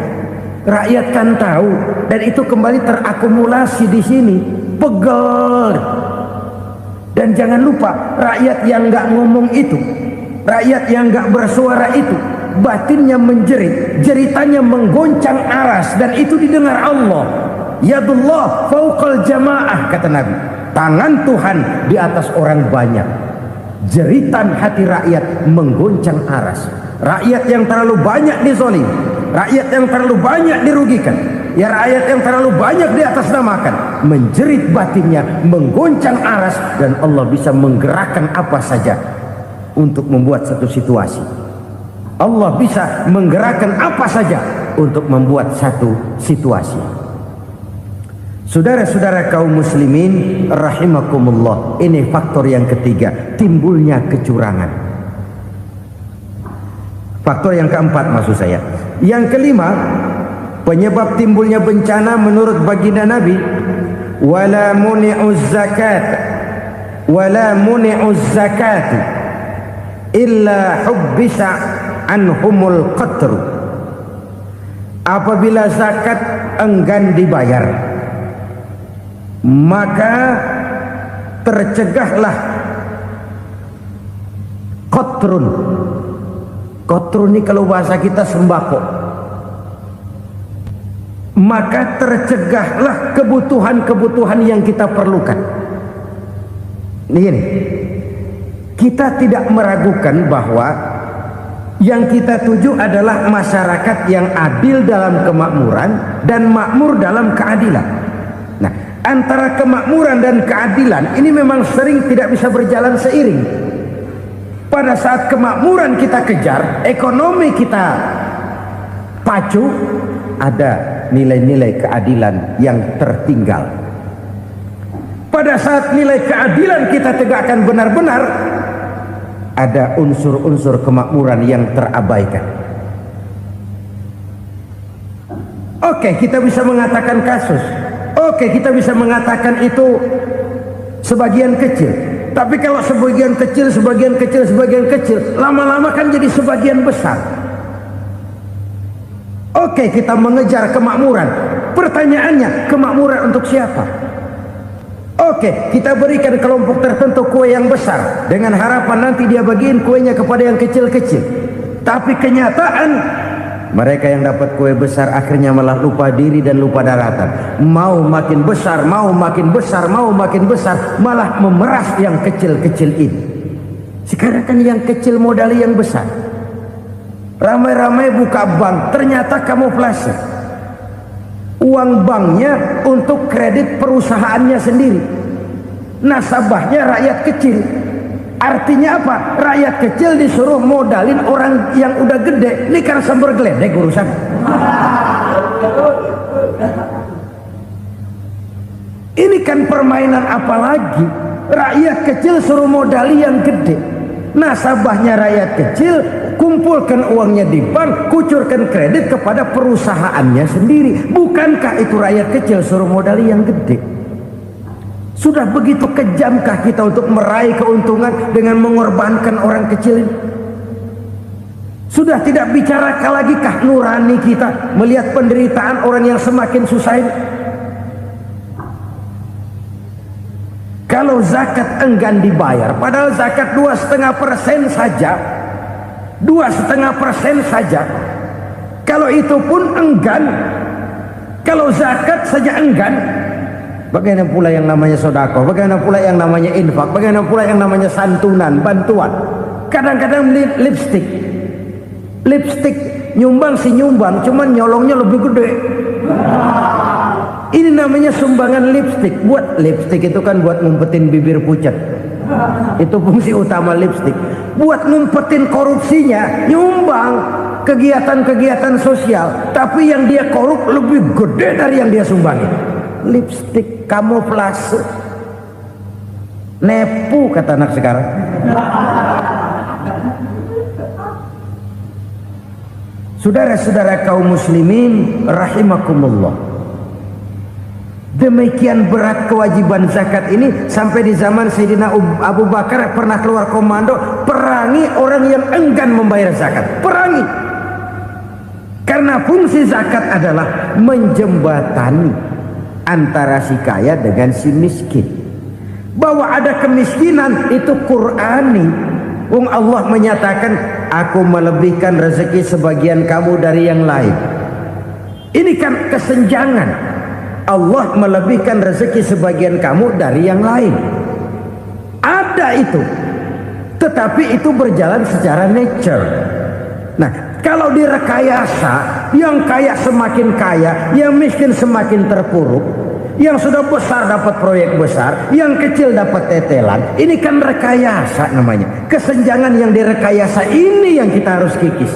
rakyat kan tahu, dan itu kembali terakumulasi di sini. Pegel. Dan jangan lupa, rakyat yang nggak ngomong itu, rakyat yang nggak bersuara itu, batinnya menjerit, jeritannya menggoncang aras, dan itu didengar Allah. Yadullah fauqal jamaah, kata Nabi. Tangan Tuhan di atas orang banyak. Jeritan hati rakyat menggoncang aras. Rakyat yang terlalu banyak dizolim, rakyat yang terlalu banyak dirugikan, ya rakyat yang terlalu banyak di atas namakan, menjerit batinnya, menggoncang aras, dan Allah bisa menggerakkan apa saja untuk membuat satu situasi. Allah bisa menggerakkan apa saja untuk membuat satu situasi. Saudara-saudara kaum muslimin rahimakumullah, ini faktor yang ketiga, timbulnya kecurangan. Faktor yang keempat maksud saya. Yang kelima, penyebab timbulnya bencana menurut baginda Nabi, wala muni'uz zakat illa hubbisa anhumul qatr. Apabila zakat enggan dibayar, maka tercegahlah qatrun. Qatrun ini kalau bahasa kita sembako. Maka tercegahlah kebutuhan-kebutuhan yang kita perlukan. Ini, kita tidak meragukan bahwa yang kita tuju adalah masyarakat yang adil dalam kemakmuran dan makmur dalam keadilan. Nah, antara kemakmuran dan keadilan ini memang sering tidak bisa berjalan seiring. Pada saat kemakmuran kita kejar, ekonomi kita pacu, ada nilai-nilai keadilan yang tertinggal. Pada saat nilai keadilan kita tegakkan benar-benar, ada unsur-unsur kemakmuran yang terabaikan. Oke, kita bisa mengatakan kasus. Oke, kita bisa mengatakan itu sebagian kecil. Tapi kalau sebagian kecil, lama-lama kan jadi sebagian besar. Oke, kita mengejar kemakmuran. Pertanyaannya, kemakmuran untuk siapa? Oke, kita berikan kelompok tertentu kue yang besar dengan harapan nanti dia bagiin kuenya kepada yang kecil-kecil. Tapi kenyataan, mereka yang dapat kue besar akhirnya malah lupa diri dan lupa daratan. Mau makin besar, malah memeras yang kecil-kecil ini. Sekarang kan yang kecil modali yang besar. Ramai-ramai buka bank, ternyata kamuflase. Uang banknya untuk kredit perusahaannya sendiri. Nasabahnya rakyat kecil. Artinya apa? Rakyat kecil disuruh modalin orang yang udah gede. Ini kan sumber geledek urusan. Ini kan permainan apa lagi? Rakyat kecil suruh modali yang gede. Nasabahnya rakyat kecil, kumpulkan uangnya di bank, kucurkan kredit kepada perusahaannya sendiri. Bukankah itu rakyat kecil suruh modali yang gede? Sudah begitu kejamkah kita untuk meraih keuntungan dengan mengorbankan orang kecil ini? Sudah tidak bicara lagi kah nurani kita melihat penderitaan orang yang semakin susah ini? Kalau zakat enggan dibayar, padahal zakat 2,5% saja, 2,5% saja. Kalau itu pun enggan, kalau zakat saja enggan, bagaimana pula yang namanya sedekah, bagaimana pula yang namanya infak, bagaimana pula yang namanya santunan, bantuan. Kadang-kadang lipstick nyumbang si nyumbang, cuman nyolongnya lebih gede. Ini namanya sumbangan lipstick. Buat lipstick itu kan buat ngumpetin bibir pucat. Itu fungsi utama lipstick. Buat ngumpetin korupsinya, nyumbang kegiatan-kegiatan sosial, tapi yang dia korup lebih gede dari yang dia sumbangin. Lipstick kamuflase, nepu kata anak sekarang. Saudara-saudara kaum muslimin rahimakumullah, demikian berat kewajiban zakat ini sampai di zaman Sayyidina Abu Bakar pernah keluar komando perangi orang yang enggan membayar zakat. Perangi, karena fungsi zakat adalah menjembatani antara si kaya dengan si miskin, Bahwa ada kemiskinan itu Qur'ani. Allah menyatakan, aku melebihkan rezeki sebagian kamu dari yang lain. Ini kan kesenjangan. Allah melebihkan rezeki sebagian kamu dari yang lain. Ada itu. Tetapi itu berjalan secara nature. Nah, kalau direkayasa, yang kaya semakin kaya, yang miskin semakin terpuruk, yang sudah besar dapat proyek besar, yang kecil dapat tetelan. Ini kan rekayasa namanya. Kesenjangan yang direkayasa ini yang kita harus kikis.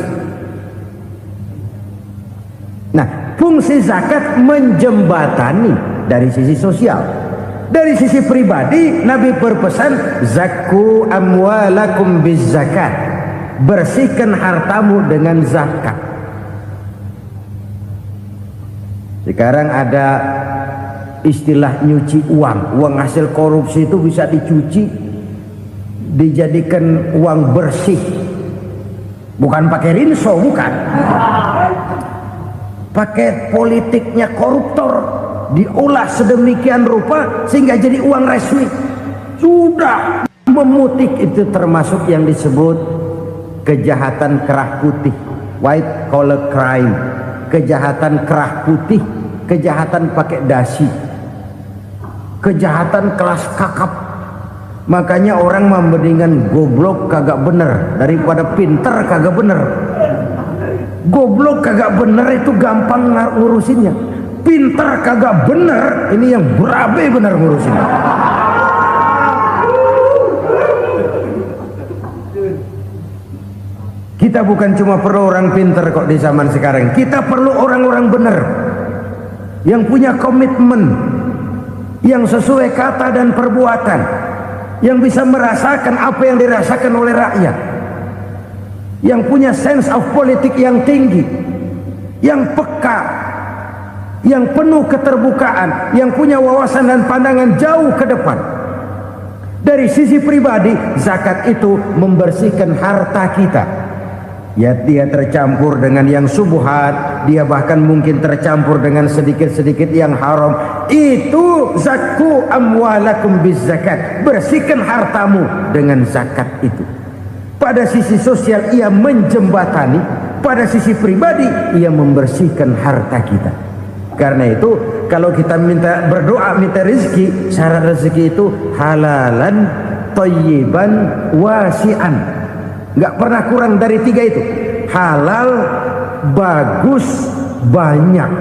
Nah, fungsi zakat menjembatani dari sisi sosial. Dari sisi pribadi, Nabi berpesan, zakku amwalakum biz zakat. Bersihkan hartamu dengan zakat. Sekarang ada istilah nyuci uang. Uang hasil korupsi itu bisa dicuci, dijadikan uang bersih. Bukan pakai rinso, bukan. Pakai politiknya koruptor, diolah sedemikian rupa sehingga jadi uang resmi. Sudah memutik, itu termasuk yang disebut kejahatan kerah putih, white collar crime. Kejahatan kerah putih, kejahatan pakai dasi, kejahatan kelas kakap. Makanya orang mendingan goblok kagak bener daripada pinter kagak bener. Goblok kagak bener itu gampang ngurusinnya. Pinter kagak bener, ini yang berabe bener ngurusinnya. Kita bukan cuma perlu orang pinter kok di zaman sekarang. Kita perlu orang-orang bener yang punya komitmen, yang sesuai kata dan perbuatan, yang bisa merasakan apa yang dirasakan oleh rakyat, yang punya sense of politik yang tinggi, yang peka, yang penuh keterbukaan, yang punya wawasan dan pandangan jauh ke depan. Dari sisi pribadi, zakat itu membersihkan harta kita. Ya, dia tercampur dengan yang subuhat, dia bahkan mungkin tercampur dengan sedikit-sedikit yang haram. Itu zakku amwalakum biz zakat. Bersihkan hartamu dengan zakat itu. Pada sisi sosial ia menjembatani, pada sisi pribadi ia membersihkan harta kita. Karena itu kalau kita minta berdoa minta rezeki, syarat rezeki itu halalan thayyiban wasi'an. Nggak pernah kurang dari 3 itu. Halal, bagus, banyak.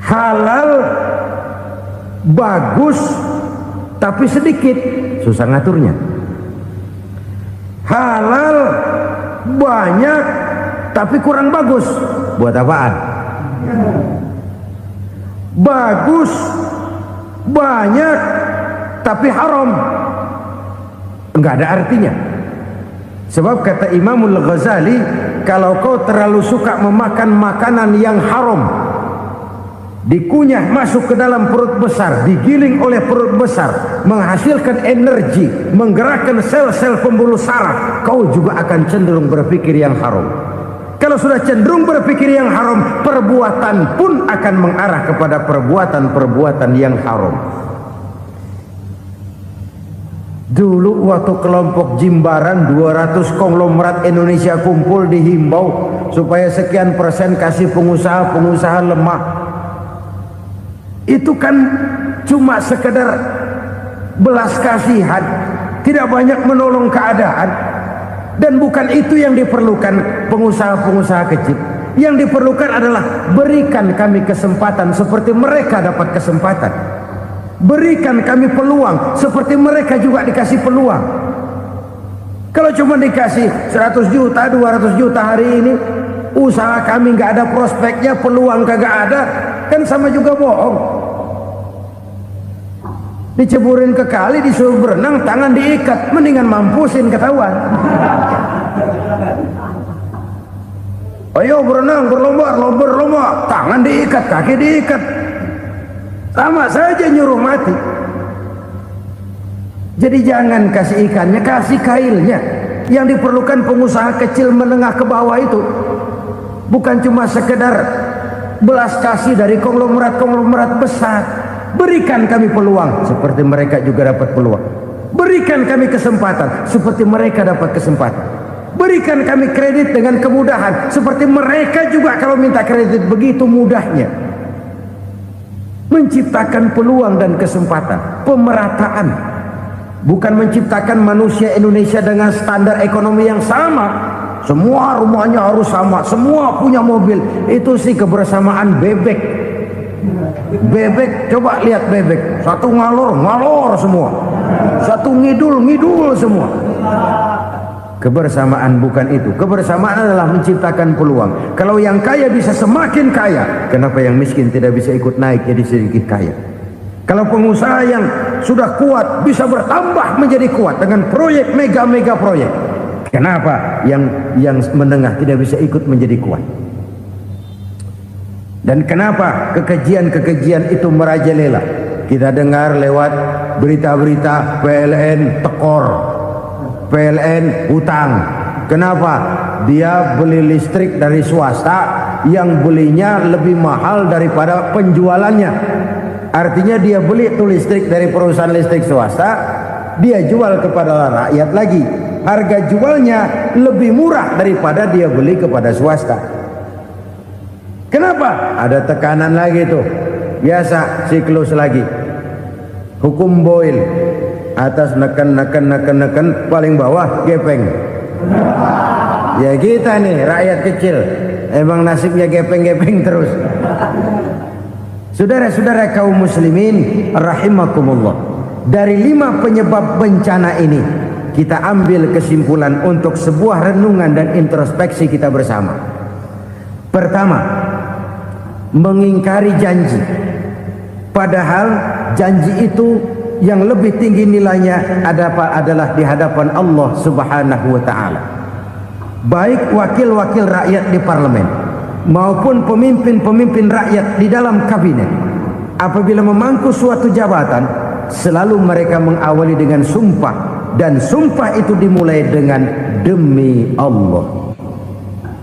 Halal, bagus, tapi sedikit, susah ngaturnya. Halal, banyak, tapi kurang bagus, buat apaan? Bagus, banyak, tapi haram, enggak ada artinya. Sebab kata Imamul Ghazali, kalau kau terlalu suka memakan makanan yang haram, dikunyah masuk ke dalam perut besar, digiling oleh perut besar, menghasilkan energi, menggerakkan sel-sel pembuluh saraf, kau juga akan cenderung berpikir yang haram. Kalau sudah cenderung berpikir yang haram, perbuatan pun akan mengarah kepada perbuatan-perbuatan yang haram. Dulu waktu kelompok Jimbaran 200 konglomerat Indonesia kumpul dihimbau supaya sekian persen kasih pengusaha-pengusaha lemah. Itu kan cuma sekedar belas kasihan, tidak banyak menolong keadaan. Dan bukan itu yang diperlukan pengusaha-pengusaha kecil. Yang diperlukan adalah berikan kami kesempatan seperti mereka dapat kesempatan. Berikan kami peluang seperti mereka juga dikasih peluang. Kalau cuma dikasih 100 juta, 200 juta hari ini, usaha kami nggak ada prospeknya, peluang kagak ada, kan sama juga bohong. Diceburin ke kali, disuruh berenang, tangan diikat, mendingan mampusin ketahuan. Ayo berenang, berlomba, tangan diikat, kaki diikat, sama saja nyuruh mati. Jadi jangan kasih ikannya, kasih kailnya. Yang diperlukan pengusaha kecil menengah ke bawah itu bukan cuma sekedar belas kasih dari konglomerat-konglomerat besar, Berikan kami peluang seperti mereka juga dapat peluang. Berikan kami kesempatan seperti mereka dapat kesempatan. Berikan kami kredit dengan kemudahan seperti mereka juga kalau minta kredit begitu mudahnya. Menciptakan peluang dan kesempatan, pemerataan. Bukan menciptakan manusia Indonesia dengan standar ekonomi yang sama. Semua rumahnya harus sama, semua punya mobil. Itu sih kebersamaan bebek. Bebek, coba lihat bebek. Satu ngalor semua. Satu ngidul semua. Kebersamaan bukan itu. Kebersamaan adalah menciptakan peluang. Kalau yang kaya bisa semakin kaya, kenapa yang miskin tidak bisa ikut naik jadi sedikit kaya? Kalau pengusaha yang sudah kuat bisa bertambah menjadi kuat dengan proyek mega proyek, kenapa yang menengah tidak bisa ikut menjadi kuat? Dan kenapa kekejian itu merajalela? Kita dengar lewat berita-berita PLN tekor, PLN hutang. Kenapa? Dia beli listrik dari swasta yang belinya lebih mahal daripada penjualannya. Artinya dia beli itu listrik dari perusahaan listrik swasta, dia jual kepada rakyat lagi. Harga jualnya lebih murah daripada dia beli kepada swasta. Kenapa? Ada tekanan lagi tuh. Biasa siklus lagi. Hukum Boyle. Atas neken, paling bawah gepeng. Ya kita nih rakyat kecil, emang nasibnya gepeng terus. Saudara-saudara kaum muslimin rahimakumullah, dari 5 penyebab bencana ini kita ambil kesimpulan untuk sebuah renungan dan introspeksi kita bersama. Pertama, mengingkari janji, padahal janji itu yang lebih tinggi nilainya adalah di hadapan Allah Subhanahu wa taala. Baik wakil-wakil rakyat di parlemen maupun pemimpin-pemimpin rakyat di dalam kabinet, apabila memangku suatu jabatan, selalu mereka mengawali dengan sumpah, dan sumpah itu dimulai dengan demi Allah.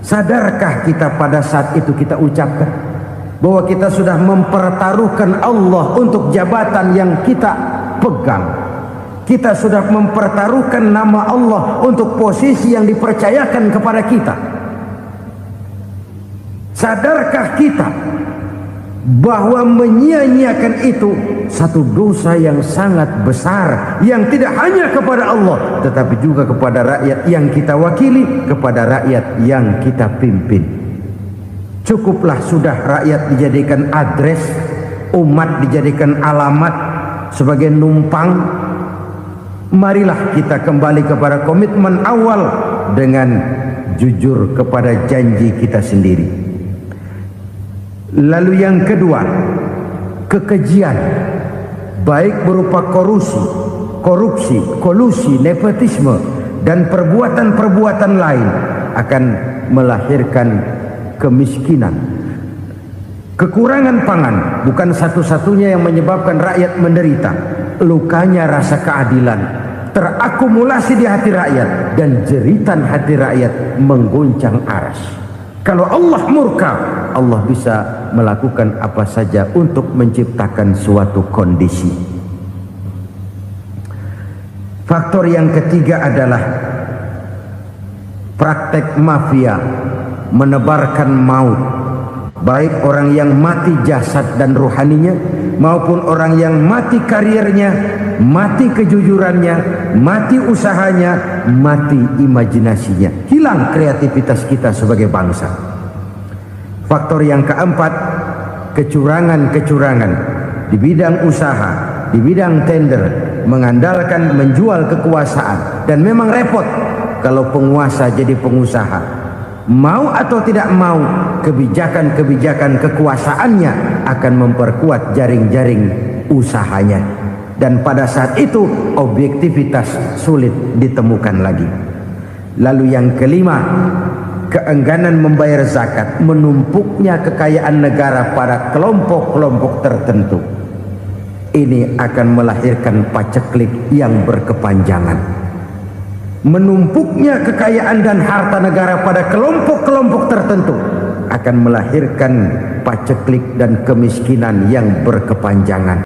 Sadarkah kita pada saat itu kita ucapkan bahwa kita sudah mempertaruhkan Allah untuk jabatan yang kita pegang? Kita sudah mempertaruhkan nama Allah untuk posisi yang dipercayakan kepada kita. Sadarkah kita bahwa menyia-nyiakan itu satu dosa yang sangat besar, yang tidak hanya kepada Allah tetapi juga kepada rakyat yang kita wakili, kepada rakyat yang kita pimpin. Cukuplah sudah rakyat dijadikan address, umat dijadikan alamat sebagai numpang. Marilah kita kembali kepada komitmen awal dengan jujur kepada janji kita sendiri. Lalu yang kedua, kekejian, baik berupa korupsi, kolusi, nepotisme, dan perbuatan-perbuatan lain akan melahirkan kemiskinan. Kekurangan pangan bukan satu-satunya yang menyebabkan rakyat menderita. Lukanya rasa keadilan terakumulasi di hati rakyat, dan jeritan hati rakyat mengguncang aras. Kalau Allah murka, Allah bisa melakukan apa saja untuk menciptakan suatu kondisi. Faktor yang ketiga adalah praktek mafia menebarkan maut, baik orang yang mati jasad dan rohaninya maupun orang yang mati karirnya, mati kejujurannya, mati usahanya, mati imajinasinya. Hilang kreativitas kita sebagai bangsa. Faktor yang keempat, kecurangan-kecurangan di bidang usaha, di bidang tender, mengandalkan menjual kekuasaan. Dan memang repot kalau penguasa jadi pengusaha. Mau atau tidak mau, kebijakan-kebijakan kekuasaannya akan memperkuat jaring-jaring usahanya. Dan pada saat itu objektivitas sulit ditemukan lagi. Lalu yang kelima, keengganan membayar zakat, menumpuknya kekayaan negara pada kelompok-kelompok tertentu. Ini akan melahirkan paceklik yang berkepanjangan. Menumpuknya kekayaan dan harta negara pada kelompok-kelompok tertentu akan melahirkan paceklik dan kemiskinan yang berkepanjangan.